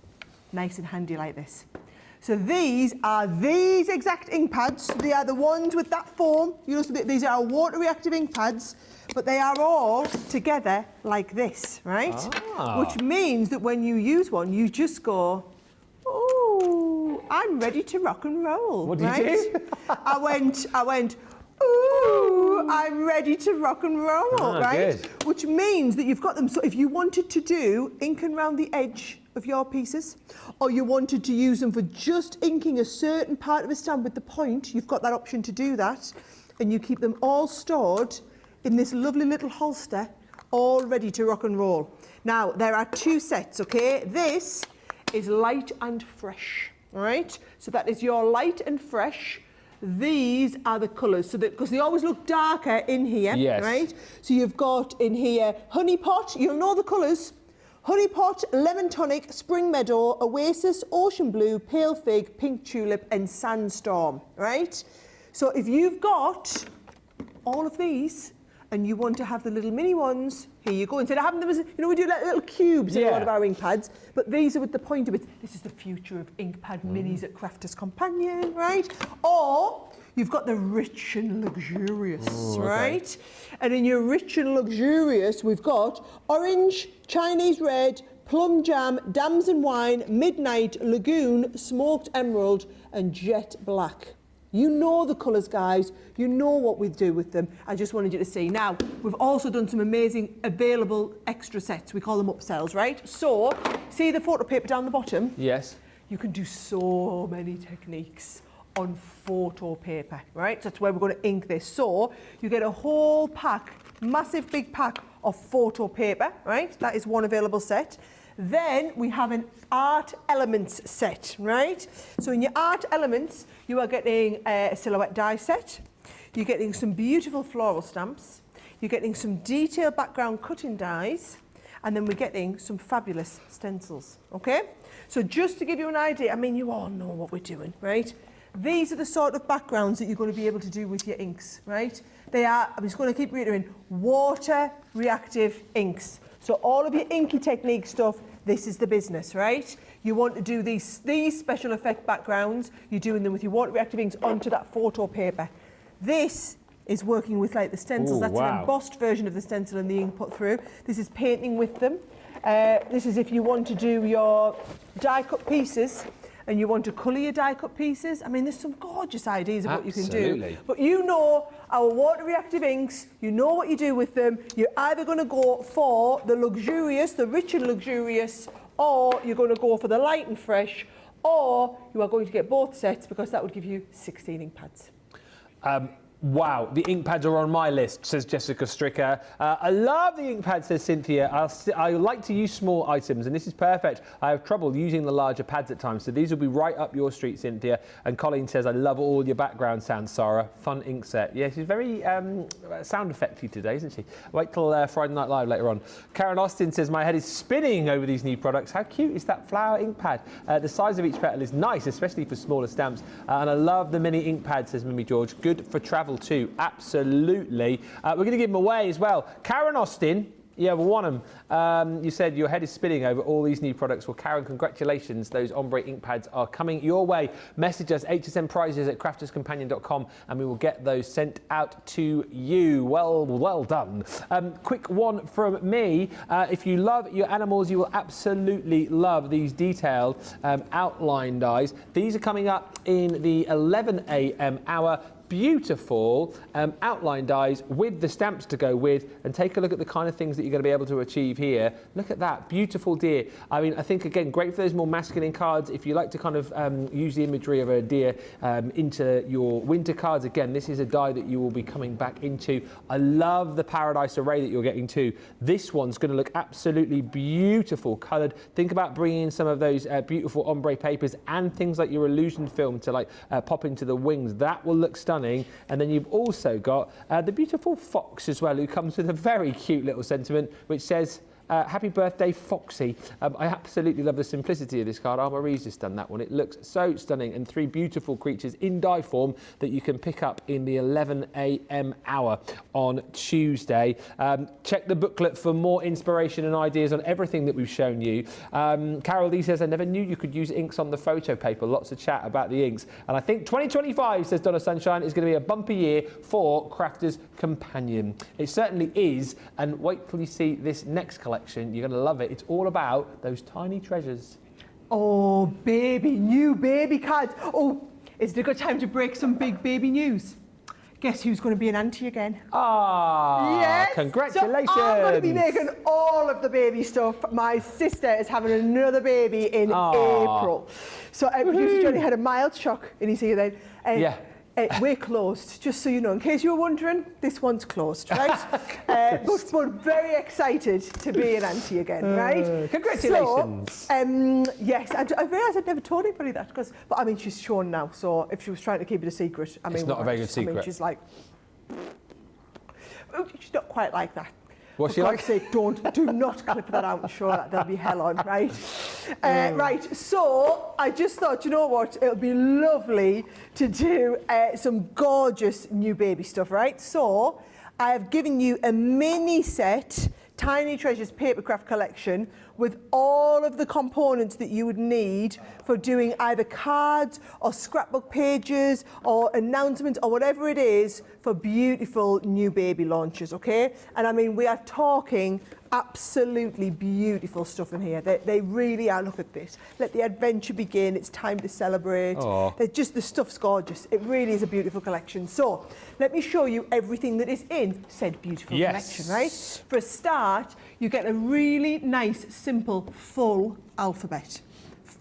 nice and handy like this? So these are these exact ink pads. They are the ones with that foam. You know, so these are our water reactive ink pads, but they are all together like this, right? Ah. Which means that when you use one, you just go, oh, I'm ready to rock and roll. What did you do? I went, ooh, I'm ready to rock and roll, right? Good. Which means that you've got them. So if you wanted to do inking around the edge of your pieces, or you wanted to use them for just inking a certain part of a stamp with the point, you've got that option to do that. And you keep them all stored in this lovely little holster, all ready to rock and roll. Now, there are 2 sets, okay? This is light and fresh, all right? So that is your light and fresh. These are the colours, so that because they always look darker in here, yes. right? So you've got in here Honey Pot, you'll know the colours. Honey Pot, Lemon Tonic, Spring Meadow, Oasis, Ocean Blue, Pale Fig, Pink Tulip and Sandstorm, right? So if you've got all of these and you want to have the little mini ones, here you go. Instead of having them as, we do like little cubes in a lot of our ink pads, but these are with the point of it. This is the future of ink pad minis at Crafters Companion, right? Or you've got the rich and luxurious, right? And in your rich and luxurious, we've got orange, Chinese red, plum jam, damson wine, midnight, lagoon, smoked emerald, and jet black. You know the colours, guys. You know what we do with them. I just wanted you to see. Now, we've also done some amazing available extra sets. We call them upsells, right? So, see the photo paper down the bottom? Yes. You can do so many techniques on photo paper, right? So that's where we're going to ink this. So, you get a whole pack, massive big pack of photo paper, right? That is one available set. Then we have an art elements set, right? So in your art elements, you are getting a silhouette die set. You're getting some beautiful floral stamps. You're getting some detailed background cutting dies. And then we're getting some fabulous stencils, okay? So just to give you an idea, I mean, you all know what we're doing, right? These are the sort of backgrounds that you're going to be able to do with your inks, right? They are, I'm just going to keep reiterating, water reactive inks. So all of your inky technique stuff, this is the business, right? You want to do these special effect backgrounds, you're doing them with your water reactive inks onto that photo paper. This is working with like the stencils. That's an embossed version of the stencil and the ink put through. This is painting with them. This is if you want to do your die cut pieces and you want to colour your die cut pieces. I mean, there's some gorgeous ideas of what you can do. But you know our water reactive inks, you know what you do with them. You're either going to go for the luxurious, the rich and luxurious, or you're going to go for the light and fresh, or you are going to get both sets because that would give you 16 ink pads. Wow, the ink pads are on my list, says Jessica Stricker. I love the ink pad, says Cynthia. I like to use small items, and this is perfect. I have trouble using the larger pads at times, so these will be right up your street, Cynthia. And Colleen says, I love all your background sounds, Sara. Fun ink set. Yeah, she's very sound effecty today, isn't she? Wait till Friday Night Live later on. Karen Austin says, my head is spinning over these new products. How cute is that flower ink pad? The size of each petal is nice, especially for smaller stamps. And I love the mini ink pad, says Mimi George. Good for travel too, absolutely. We're going to give them away as well. Karen Austin, yeah, we want them. You said your head is spinning over all these new products. Well, Karen, congratulations. Those ombre ink pads are coming your way. Message us, HSN prizes at crafterscompanion.com, and we will get those sent out to you. Well done. Quick one from me. If you love your animals, you will absolutely love these detailed outline dies. These are coming up in the 11 a.m. hour. Beautiful outline dies with the stamps to go with, and take a look at the kind of things that you're going to be able to achieve here. Look at that beautiful deer. I mean, I think again great for those more masculine cards. If you like to kind of use the imagery of a deer into your winter cards, again, this is a die that you will be coming back into. I love the paradise array that you're getting too. This one's going to look absolutely beautiful coloured. Think about bringing in some of those beautiful ombre papers and things like your illusion film to like pop into the wings. That will look stunning. And then you've also got the beautiful fox as well, who comes with a very cute little sentiment which says, happy birthday, Foxy. I absolutely love the simplicity of this card. Marie's just done that one. It looks so stunning, and 3 beautiful creatures in die form that you can pick up in the 11 a.m. hour on Tuesday. Check the booklet for more inspiration and ideas on everything that we've shown you. Carol Lee says, I never knew you could use inks on the photo paper. Lots of chat about the inks. And I think 2025, says Donna Sunshine, is going to be a bumper year for Crafters Companion. It certainly is. And wait till you see this next collection. You're going to love it. It's all about those tiny treasures. Oh, new baby cards. Oh, is it a good time to break some big baby news? Guess who's going to be an auntie again? Ah, yes. congratulations. So I'm going to be making all of the baby stuff. My sister is having another baby in April. So producer Johnny had a mild shock in his ear then. Yeah. We're closed, just so you know. In case you were wondering, this one's closed, right? But very excited to be an auntie again, right? Congratulations. So, yes, I realised I'd never told anybody that, but I mean, she's shown now, so if she was trying to keep it a secret, I mean... It's not a very good secret. I mean, she's like... Well, she's not quite like that. What's she like? For God's sake, do not clip that out and show that. There'll be hell on, right? Right, so I just thought, you know what? It'll be lovely to do some gorgeous new baby stuff, right? So I have given you a mini set, Tiny Treasures Papercraft collection with all of the components that you would need for doing either cards or scrapbook pages or announcements or whatever it is for beautiful new baby launches, okay? And I mean, we are talking absolutely beautiful stuff in here. They really are. Look at this. Let the adventure begin. It's time to celebrate. The stuff's gorgeous. It really is a beautiful collection. So let me show you everything that is in said beautiful collection, right? For a start, you get a really nice, simple, full alphabet.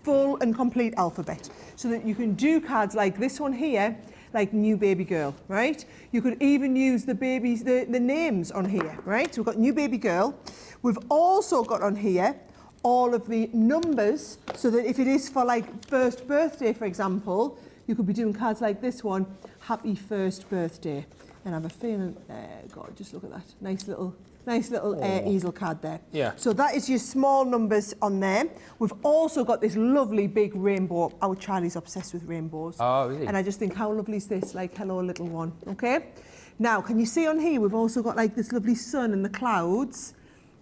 Full and complete alphabet. So that you can do cards like this one here, like new baby girl, right? You could even use the babies, the names on here, right? So we've got new baby girl. We've also got on here all of the numbers, so that if it is for like first birthday, for example, you could be doing cards like this one, happy first birthday. And I have a feeling, God, just look at that. Nice little easel card there. Yeah. So that is your small numbers on there. We've also got this lovely big rainbow. Our Charlie's obsessed with rainbows. Oh, is he? And I just think, how lovely is this? Like, hello, little one. Okay? Now, can you see on here, we've also got like this lovely sun and the clouds.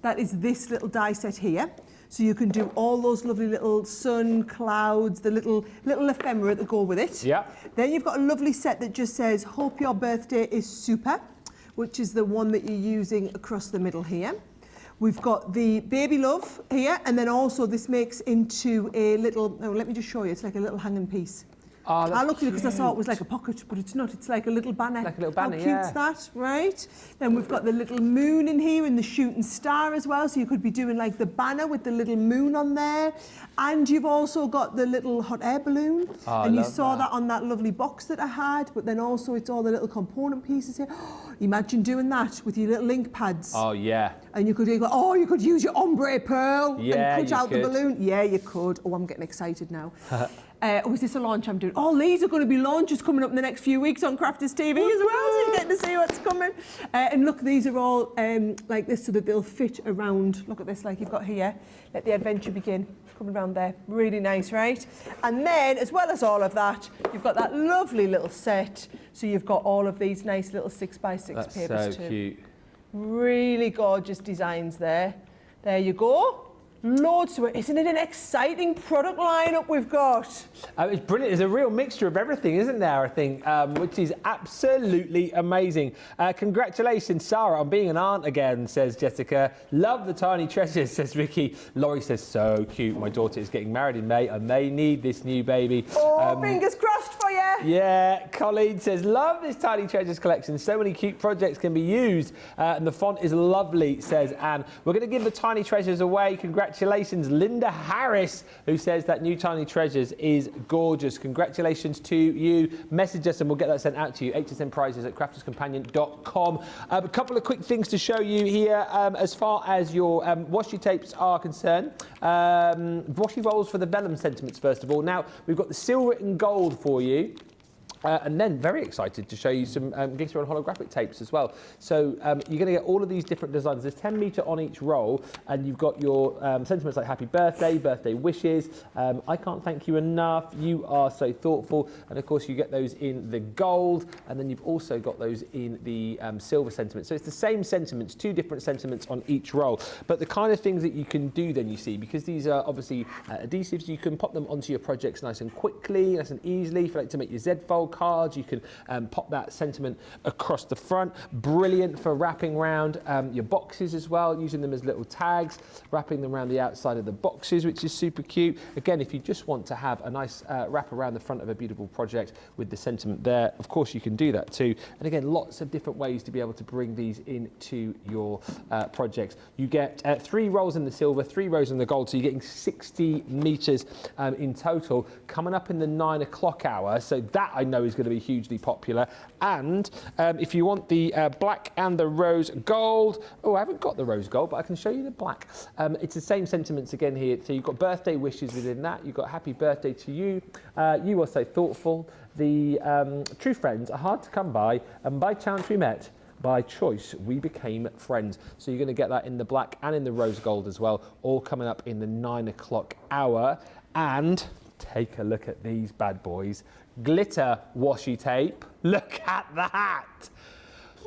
That is this little die set here. So you can do all those lovely little sun, clouds, the little ephemera that go with it. Yeah. Then you've got a lovely set that just says, hope your birthday is super, which is the one that you're using across the middle here. We've got the baby love here, and then also this makes into a little, let me just show you, it's like a little hanging piece. Oh, I looked at it because I thought it was like a pocket, but it's not. It's like a little banner. Like a little banner, How cute's that, right? Then we've got the little moon in here and the shooting star as well. So you could be doing like the banner with the little moon on there. And you've also got the little hot air balloon. Oh, and you saw that on that lovely box that I had. But then also it's all the little component pieces here. Imagine doing that with your little ink pads. Oh, yeah. And you could go, oh, you could use your ombre pearl and cut out the balloon. Yeah, you could. Oh, I'm getting excited now. Is this a launch I'm doing? Oh, these are going to be launches coming up in the next few weeks on Crafters TV as well, so you get to see what's coming. And look, these are all like this so that they'll fit around. Look at this, like you've got here. Let the adventure begin. Coming around there. Really nice, right? And then, as well as all of that, you've got that lovely little set. So you've got all of these nice little 6x6 papers That's so too. cute. Really gorgeous designs there. There you go. Loads to it. Isn't it an exciting product lineup we've got? It's brilliant. There's a real mixture of everything, isn't there, I think, which is absolutely amazing. Congratulations, Sarah, on being an aunt again, says Jessica. Love the tiny treasures, says Vicky. Laurie says, so cute. My daughter is getting married in May and they need this new baby. Oh, fingers crossed for you. Yeah, Colleen says, love this tiny treasures collection. So many cute projects can be used. And the font is lovely, says Anne. We're going to give the tiny treasures away. Congratulations, Linda Harris, who says that new Tiny Treasures is gorgeous. Congratulations to you. Message us and we'll get that sent out to you. HSN prizes at crafterscompanion.com. A couple of quick things to show you here as far as your washi tapes are concerned. Washi rolls for the vellum sentiments, first of all. Now, we've got the silver and gold for you. And then very excited to show you some glitter and holographic tapes as well. So you're going to get all of these different designs. There's 10 metre on each roll, and you've got your sentiments like happy birthday, birthday wishes, I can't thank you enough, you are so thoughtful, and of course you get those in the gold, and then you've also got those in the silver sentiments. So it's the same sentiments, 2 different sentiments on each roll, but the kind of things that you can do then, you see, because these are obviously adhesives, you can pop them onto your projects nice and quickly, nice and easily, if you like to make your Z fold cards. You can pop that sentiment across the front. Brilliant for wrapping around your boxes as well, using them as little tags, wrapping them around the outside of the boxes, which is super cute. Again, if you just want to have a nice wrap around the front of a beautiful project with the sentiment there, of course you can do that too. And again, lots of different ways to be able to bring these into your projects. You get 3 rolls in the silver, 3 rows in the gold, so you're getting 60 metres in total, coming up in the 9 o'clock hour. So that I know is going to be hugely popular. And if you want the black and the rose gold, oh, I haven't got the rose gold, but I can show you the black. It's the same sentiments again here. So you've got birthday wishes within that. You've got happy birthday to you. You are so thoughtful. The true friends are hard to come by, and by chance we met. By choice, we became friends. So you're going to get that in the black and in the rose gold as well, all coming up in the 9 o'clock hour. And take a look at these bad boys. Glitter washi tape. Look at that.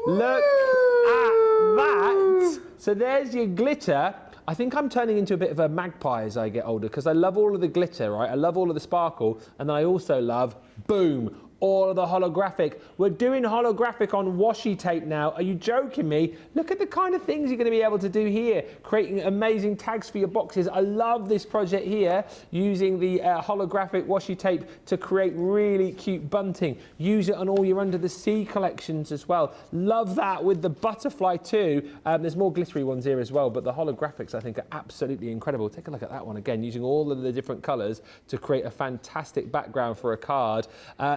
Look at that. So there's your glitter. I think I'm turning into a bit of a magpie as I get older, because I love all of the glitter, right? I love all of the sparkle, and I also love, boom, all of the holographic. We're doing holographic on washi tape now. Are you joking me? Look at the kind of things you're going to be able to do here, creating amazing tags for your boxes. I love this project here, using the holographic washi tape to create really cute bunting. Use it on all your Under the Sea collections as well. Love that with the butterfly too. There's more glittery ones here as well, but the holographics I think are absolutely incredible. Take a look at that one again, using all of the different colours to create a fantastic background for a card.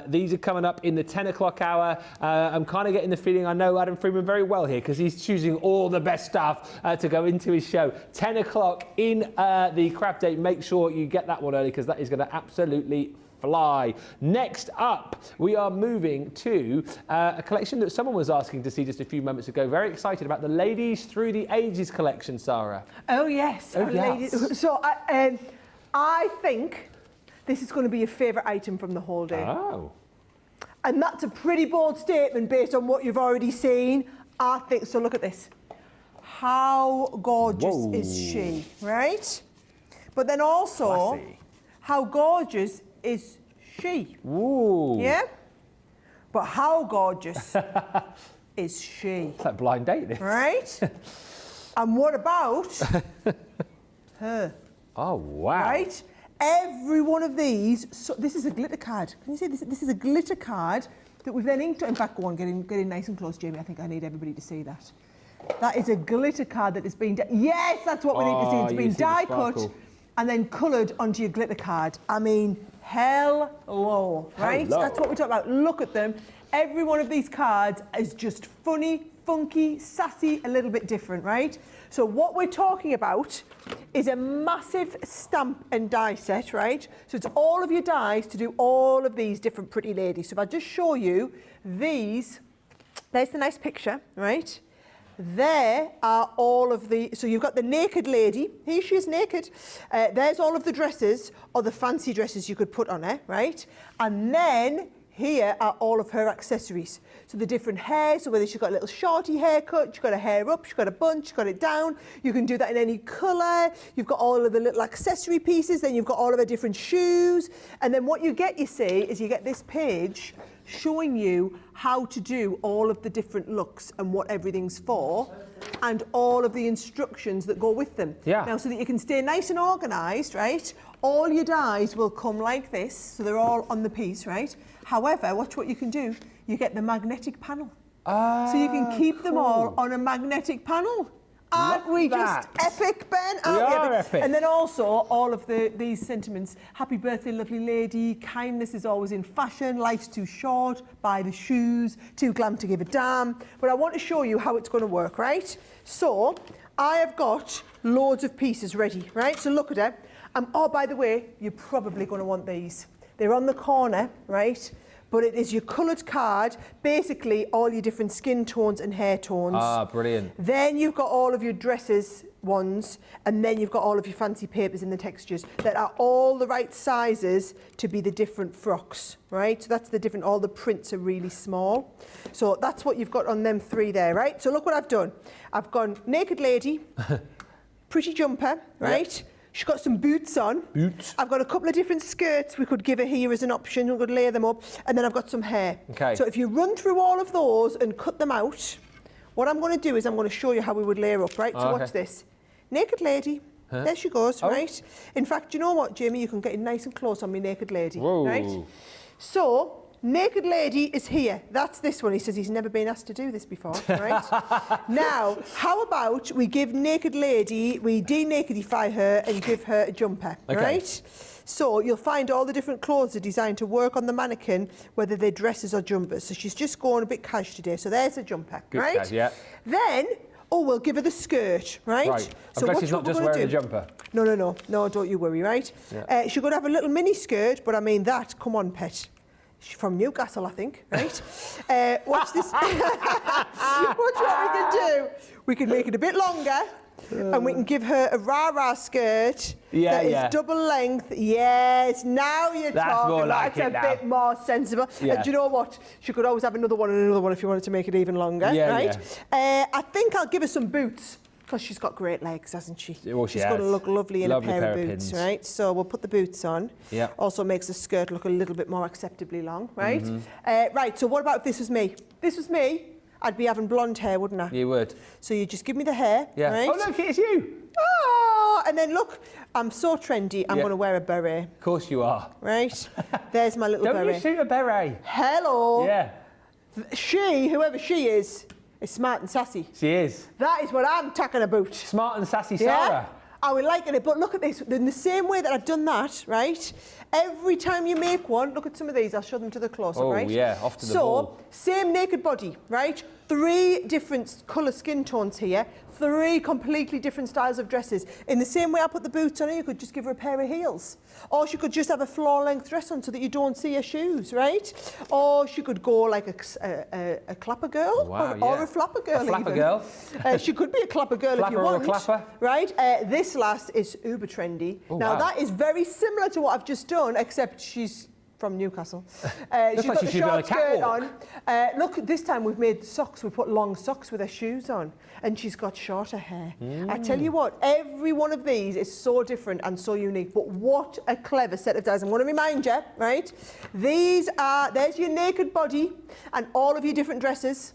These are coming up in the 10 o'clock hour. I'm kind of getting the feeling I know Adam Freeman very well here, because he's choosing all the best stuff to go into his show. 10 o'clock in the craft date. Make sure you get that one early, because that is going to absolutely fly. Next up, we are moving to a collection that someone was asking to see just a few moments ago. Very excited about the Ladies Through the Ages collection, Sarah. Oh, yes. Oh, yes. Ladies. So I think this is going to be your favourite item from the whole day. Oh. And that's a pretty bold statement based on what you've already seen. I think, so look at this. How gorgeous is she, right? But then also, Classy. how gorgeous is she? Ooh. Yeah? But how gorgeous is she? It's like Blind Date, this. Right? And what about her? Oh, wow. Right? Every one of these, so this is a glitter card. Can you see this? This is a glitter card that we've then inked. In fact, go on, get in nice and close, Jamie. I think I need everybody to see that. That is a glitter card that has been, yes, that's what we need to see. It's been die cut and then coloured onto your glitter card. I mean, hello, right? Hello. That's what we're talking about. Look at them. Every one of these cards is just funny, funky, sassy, a little bit different, right? So what we're talking about is a massive stamp and die set, right? So it's all of your dies to do all of these different pretty ladies. So if I just show you these, there's the nice picture, right? There are all of the, so you've got the naked lady, here she is naked. There's all of the dresses, or the fancy dresses you could put on her, right? And then here are all of her accessories. So the different hair, so whether she's got a little shorty haircut, she's got a hair up, she's got a bun, she's got it down. You can do that in any colour. You've got all of the little accessory pieces, then you've got all of her different shoes. And then what you get, you see, is you get this page showing you how to do all of the different looks and what everything's for, and all of the instructions that go with them. Yeah. Now, so that you can stay nice and organised, right? All your dies will come like this, so they're all on the piece, right? However, watch what you can do. You get the magnetic panel. So you can keep them all on a magnetic panel. Aren't we just epic, Ben? We are epic. And then also all of these sentiments. Happy birthday, lovely lady. Kindness is always in fashion. Life's too short. Buy the shoes. Too glam to give a damn. But I want to show you how it's going to work, right? So I have got loads of pieces ready, right? So look at it. Oh, by the way, you're probably going to want these. They're on the corner, right? But it is your coloured card, basically all your different skin tones and hair tones. Ah, brilliant. Then you've got all of your dresses ones, and then you've got all of your fancy papers and the textures that are all the right sizes to be the different frocks, right? So that's the different, all the prints are really small. So that's what you've got on them three there, right? So look what I've done. I've gone naked lady, pretty jumper, right? Yep. She's got some boots on. Boots. I've got a couple of different skirts we could give her here as an option. We could layer them up. And then I've got some hair. Okay. So if you run through all of those and cut them out, what I'm going to do is I'm going to show you how we would layer up, right? So watch this. Naked lady. Huh? There she goes, right? In fact, you know what, Jamie? You can get it nice and close on me naked lady, right? So, naked lady is here. That's this one. He says he's never been asked to do this before, right? Now, how about we give naked lady, we denakedify her and give her a jumper, right? So you'll find all the different clothes are designed to work on the mannequin, whether they're dresses or jumpers. So she's just going a bit cash today. So there's a jumper, right? Cash, yeah. Then, we'll give her the skirt, right? Right. I'm glad she's not just wearing a jumper. No, don't you worry, right? Yeah. She's going to have a little mini skirt, but I mean that, come on, pet. She's from Newcastle, I think, right? Watch this. Watch what we can do. We can make it a bit longer, and we can give her a rah-rah skirt that is double length. Yes, now you're talking. More like That's a bit more sensible. Yeah. And do you know what? She could always have another one and another one if you wanted to make it even longer, right? I think I'll give her some boots. Because she's got great legs, hasn't she? Well, she's going to look lovely in a pair of boots, right? So we'll put the boots on. Yeah. Also makes the skirt look a little bit more acceptably long, right? Right, so what about if this was me? This was me, I'd be having blonde hair, wouldn't I? You would. So you just give me the hair, right? Oh, look, it's you. Oh, and then look, I'm so trendy, I'm going to wear a beret. Of course you are. Right? There's my little beret. Don't you shoot a beret? Hello. Yeah. She, whoever she is smart and sassy. She is. That is what I'm talking about. Smart and sassy Sara. I would like it, but look at this. In the same way that I've done that, right? Every time you make one, look at some of these. I'll show them to the close-up, right? Oh, yeah, off to the ball. So, same naked body, right? 3 different colour skin tones here. 3 completely different styles of dresses. In the same way I put the boots on her, you could just give her a pair of heels. Or she could just have a floor-length dress on so that you don't see her shoes, right? Or she could go like a clapper girl. Wow, or a flapper girl. A flapper girl. She could be a clapper girl flapper if you want. or a clapper. Right? This last is uber trendy. Oh, now, wow. that is very similar to what I've just done, except she's from Newcastle. She's got the short skirt on. Look, this time we've made socks. We put long socks with her shoes on. And she's got shorter hair. I tell you what, every one of these is so different and so unique. But what a clever set of dies. I'm going to remind you, right? There's your naked body and all of your different dresses.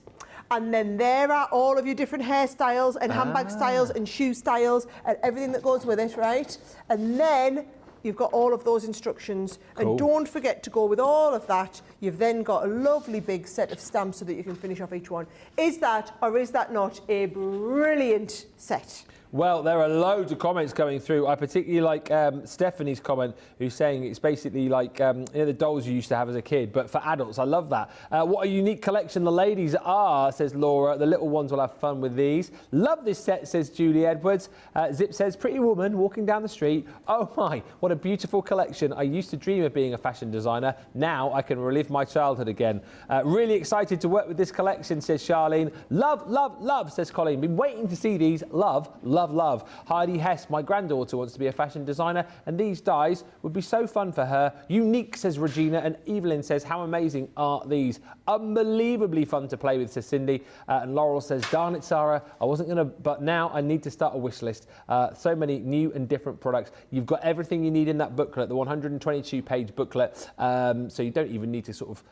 And then there are all of your different hairstyles and handbag styles and shoe styles and everything that goes with it, right? And then you've got all of those instructions. Cool. And don't forget to go with all of that. You've then got a lovely big set of stamps so that you can finish off each one. Is that, or is that not, a brilliant set? Well, there are loads of comments coming through. I particularly like Stephanie's comment, who's saying it's basically like the dolls you used to have as a kid, but for adults. I love that. What a unique collection the ladies are, says Laura. The little ones will have fun with these. Love this set, says Julie Edwards. Zip says, pretty woman walking down the street. Oh my, what a beautiful collection. I used to dream of being a fashion designer. Now I can relive my childhood again. Really excited to work with this collection, says Charlene. Love, love, love, says Colleen. Been waiting to see these. Love, love, love. Heidi Hess, my granddaughter wants to be a fashion designer and these dies would be so fun for her. Unique, says Regina, and Evelyn says, how amazing are these? Unbelievably fun to play with, says Cindy. And Laurel says, darn it, Sara, I wasn't going to, but now I need to start a wish list. So many new and different products. You've got everything you need in that booklet, the 122-page booklet. So you don't even need to sort of,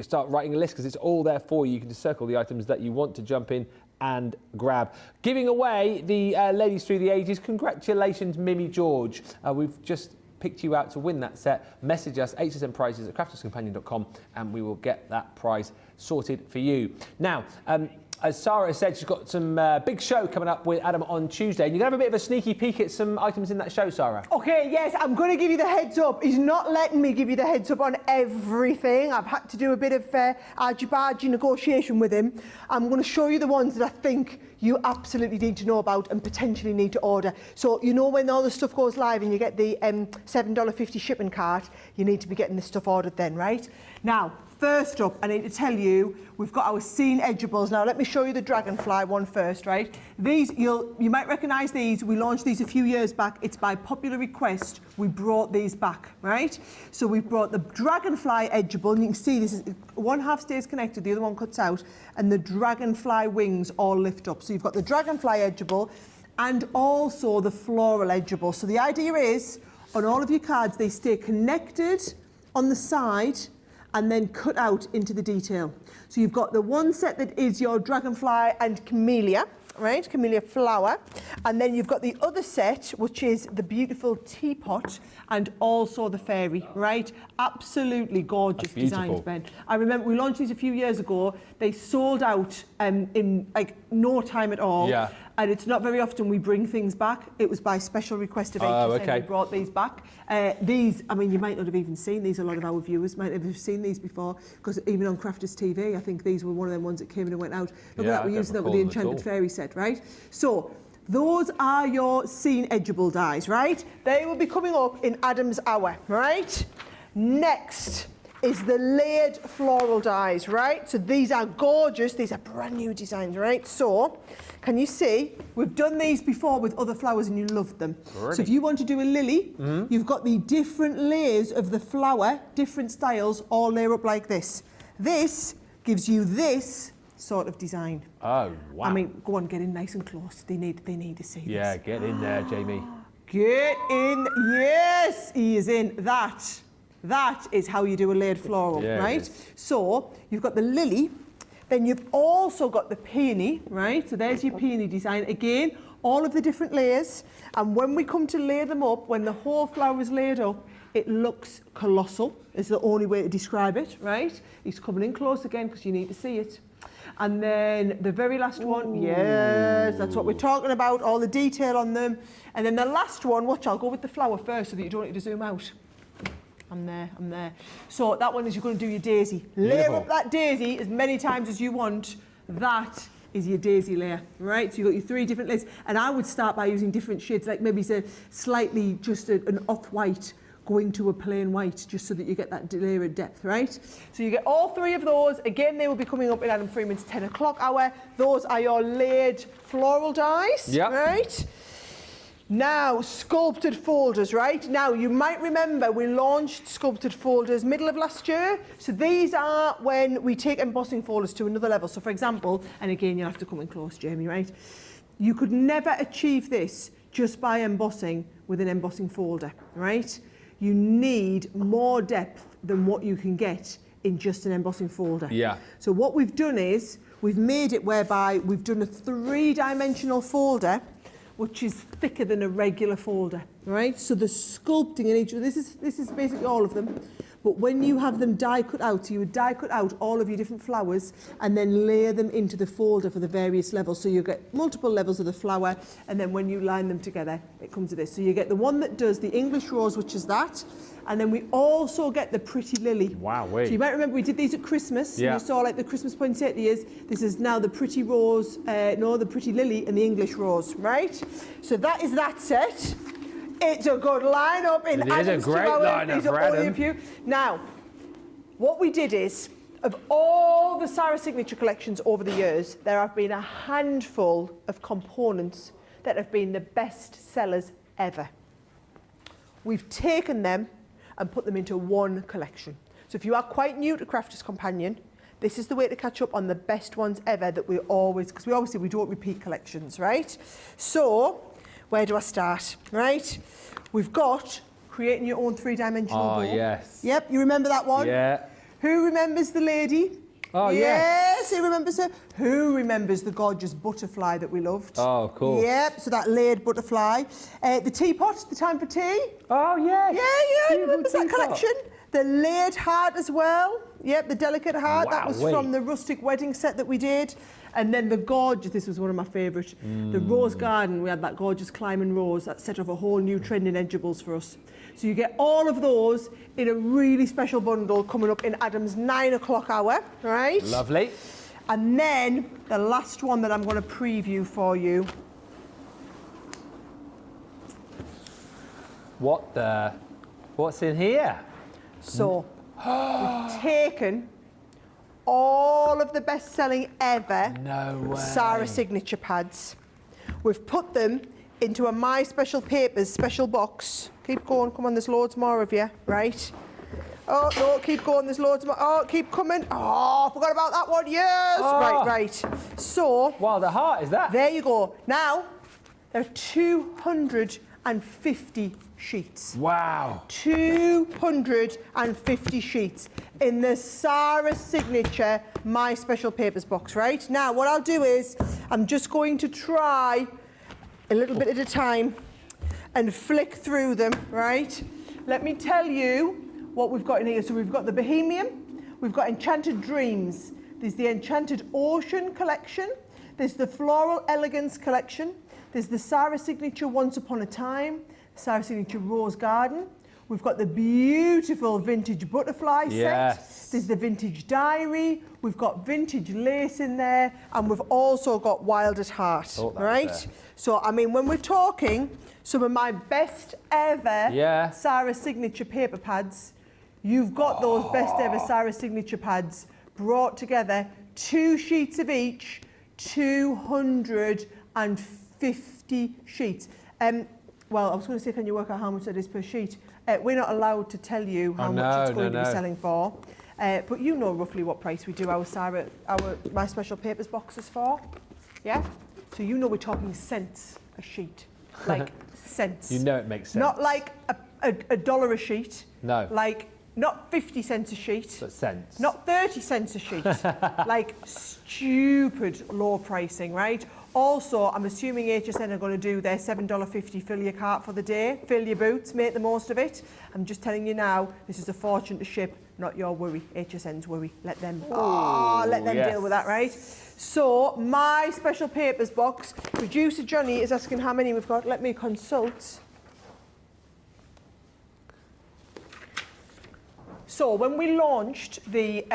start writing a list because it's all there for you. You can just circle the items that you want to jump in and grab. Giving away the Ladies Through the Ages. Congratulations, Mimi George. We've just picked you out to win that set. Message us, hsnprizes@crafterscompanion.com, and we will get that prize sorted for you. Now, as Sara said, she's got some big show coming up with Adam on Tuesday. And you're going to have a bit of a sneaky peek at some items in that show, Sara. OK, yes, I'm going to give you the heads up. He's not letting me give you the heads up on everything. I've had to do a bit of argy-bargy negotiation with him. I'm going to show you the ones that I think you absolutely need to know about and potentially need to order. So, when all the stuff goes live and you get the $7.50 shipping cart, you need to be getting this stuff ordered then, right? Now, first up, I need to tell you, we've got our Scene Edgeables. Now, let me show you the Dragonfly one first, right? These, you might recognise these. We launched these a few years back. It's by popular request. We brought these back, right? So we've brought the Dragonfly Edgeable, and you can see this is one half stays connected, the other one cuts out, and the Dragonfly wings all lift up. So you've got the Dragonfly Edgeable, and also the floral edgeable. So the idea is, on all of your cards, they stay connected on the side and then cut out into the detail. So you've got the one set that is your dragonfly and camellia, right? Camellia flower. And then you've got the other set, which is the beautiful teapot and also the fairy, right? Absolutely gorgeous designs, Ben. I remember we launched these a few years ago. They sold out in like no time at all. Yeah. And it's not very often we bring things back. It was by special request of HSN we brought these back. These, I mean, you might not have even seen these. A lot of our viewers might have seen these before, because even on Crafters TV, I think these were one of them ones that came in and went out. Look at that, we're using that with the Enchanted Fairy set, right? So those are your scene edgeable dies, right? They will be coming up in Adam's Hour, right? Next is the layered floral dies, right? So these are gorgeous. These are brand new designs, right? So can you see, we've done these before with other flowers and you loved them. Already. So if you want to do a lily, you've got the different layers of the flower, different styles, all layer up like this. This gives you this sort of design. Oh, wow. I mean, go on, get in nice and close. They need to see this. Yeah, get in there, Jamie. Get in. Yes, he is in. That is how you do a layered floral, right? So you've got the lily, then you've also got the peony, right? So there's your peony design. Again, all of the different layers. And when we come to lay them up, when the whole flower is laid up, it looks colossal, is the only way to describe it, right? He's coming in close again because you need to see it. And then the very last one, yes, that's what we're talking about, all the detail on them. And then the last one, watch, I'll go with the flower first so that you don't need to zoom out. I'm there. So that one is you're going to do your daisy. Layer up that daisy as many times as you want. That is your daisy layer, right? So you've got your 3 different layers. And I would start by using different shades, like maybe say slightly just an off-white going to a plain white, just so that you get that layer of depth, right? So you get all 3 of those. Again, they will be coming up in Adam Freeman's 10 o'clock hour. Those are your layered floral dies, right? Now, sculpted folders, right? Now, you might remember we launched sculpted folders middle of last year. So these are when we take embossing folders to another level. So for example, and again, you'll have to come in close, Jamie, right? You could never achieve this just by embossing with an embossing folder, right? You need more depth than what you can get in just an embossing folder. Yeah. So what we've done is, we've made it whereby we've done a 3-dimensional folder which is thicker than a regular folder, right? So the sculpting in each, this is basically all of them. But when you have them die cut out, so you would die cut out all of your different flowers and then layer them into the folder for the various levels. So you get multiple levels of the flower, and then when you line them together, it comes to this. So you get the one that does the English rose, which is that. And then we also get the pretty lily. Wow. So you might remember we did these at Christmas. Yeah. And you saw like the Christmas poinsettias. This is now the pretty rose, the pretty lily and the English rose, right? So that is that set. It's a good lineup in Adam's. It is a great lineup for Adam. Now, what we did is, of all the Sara Signature collections over the years, there have been a handful of components that have been the best sellers ever. We've taken them and put them into one collection. So if you are quite new to Crafters Companion, this is the way to catch up on the best ones ever that we always, because we don't repeat collections, right? So, where do I start, right? We've got creating your own 3-dimensional bow. Oh, yes. Yep, you remember that one? Yeah. Who remembers the lady? Oh, yes. Who remembers her? Who remembers the gorgeous butterfly that we loved? Oh, cool. Yep, so that layered butterfly. The teapot, the time for tea. Oh, yes. Yeah, remembers that collection? The layered heart as well. Yep, the delicate heart. Wow, that was from the rustic wedding set that we did. And then the gorgeous, this was one of my favourite, the rose garden. We had that gorgeous climbing rose that set off a whole new trend in edgeables for us. So you get all of those in a really special bundle coming up in Adam's 9 o'clock hour, right? Lovely. And then the last one that I'm going to preview for you. What's in here? So we've taken all of the best-selling ever Sara Signature pads. We've put them into a My Special Papers special box. Keep going, come on, there's loads more of you, right? Oh, no, keep going, there's loads more. Oh, keep coming. Oh, I forgot about that one, yes. Oh. Right. So. Wow, the heart, is that? There you go. Now, There are 250 sheets. Wow. 250 sheets in the Sara Signature My Special Papers box, right? Now, what I'll do is I'm just going to try a little bit at a time and flick through them, right? Let me tell you what we've got in here. So we've got the Bohemian, we've got Enchanted Dreams, there's the Enchanted Ocean collection, there's the Floral Elegance collection, there's the Sara Signature Once Upon a Time, Sara Signature Rose Garden, we've got the beautiful Vintage Butterfly set, there's the Vintage Diary, we've got Vintage Lace in there, and we've also got Wild at Heart, right? So, I mean, when we're talking some of my best ever Sara Signature paper pads, you've got those best ever Sara Signature pads brought together, 2 sheets of each, 250 sheets. Well, I was going to say, can you work out how much that is per sheet? We're not allowed to tell you how much it's going to be selling for, but you know roughly what price we do our My Special Papers boxes for, yeah? So you know we're talking cents a sheet, like cents. You know it makes sense. Not like a dollar a sheet. No. Like not 50 cents a sheet. But cents. Not 30 cents a sheet. Like stupid low pricing, right? Also, I'm assuming HSN are going to do their $7.50 fill your cart for the day, fill your boots, make the most of it. I'm just telling you now, this is a fortune to ship, not your worry, HSN's worry. Let them, deal with that, right? So, My Special Papers box, producer Johnny is asking how many we've got. Let me consult. So, when we launched the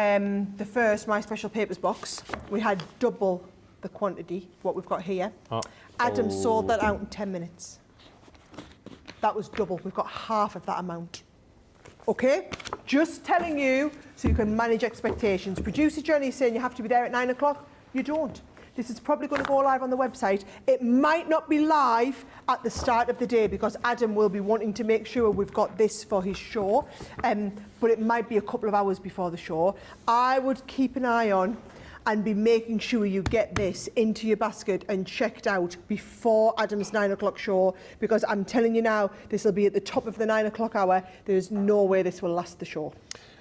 first My Special Papers box, we had double the quantity, what we've got here. Adam sold that out in 10 minutes. That was double. We've got half of that amount. Okay? Just telling you so you can manage expectations. Producer Johnny is saying you have to be there at 9 o'clock. You don't. This is probably going to go live on the website. It might not be live at the start of the day because Adam will be wanting to make sure we've got this for his show, but it might be a couple of hours before the show. I would keep an eye on and be making sure you get this into your basket and checked out before Adam's 9 o'clock show, because I'm telling you now, this will be at the top of the 9 o'clock hour. There's no way this will last the show.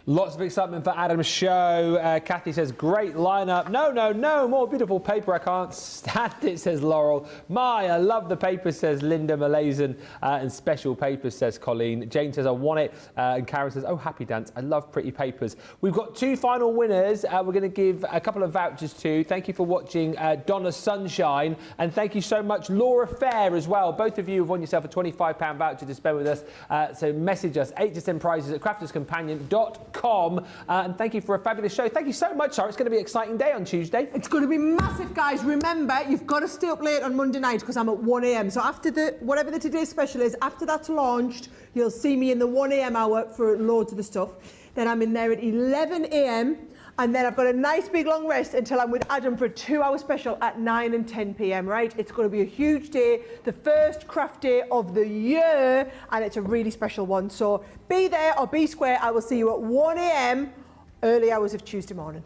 Lots of excitement for Adam's show. Kathy says, great lineup. No, more beautiful paper. I can't stand it, says Laurel. I love the paper, says Linda Malaysian. And special papers, says Colleen. Jane says, I want it. And Karen says, oh, happy dance. I love pretty papers. We've got 2 final winners. We're going to give a couple of vouchers to. Thank you for watching Donna Sunshine. And thank you so much, Laura Fair, as well. Both of you have won yourself a £25 voucher to spend with us. So message us, hsnprizes@crafterscompanion.com. And thank you for a fabulous show. Thank you so much, Sara. It's going to be an exciting day on Tuesday. It's going to be massive, guys. Remember, you've got to stay up late on Monday night because I'm at 1 a.m. So after whatever the today's special is, after that's launched, you'll see me in the 1 a.m. hour for loads of the stuff. Then I'm in there at 11 a.m. And then I've got a nice big long rest until I'm with Adam for a 2-hour special at 9 and 10 p.m, right? It's going to be a huge day, the first craft day of the year, and it's a really special one. So be there or be square. I will see you at 1 a.m, early hours of Tuesday morning.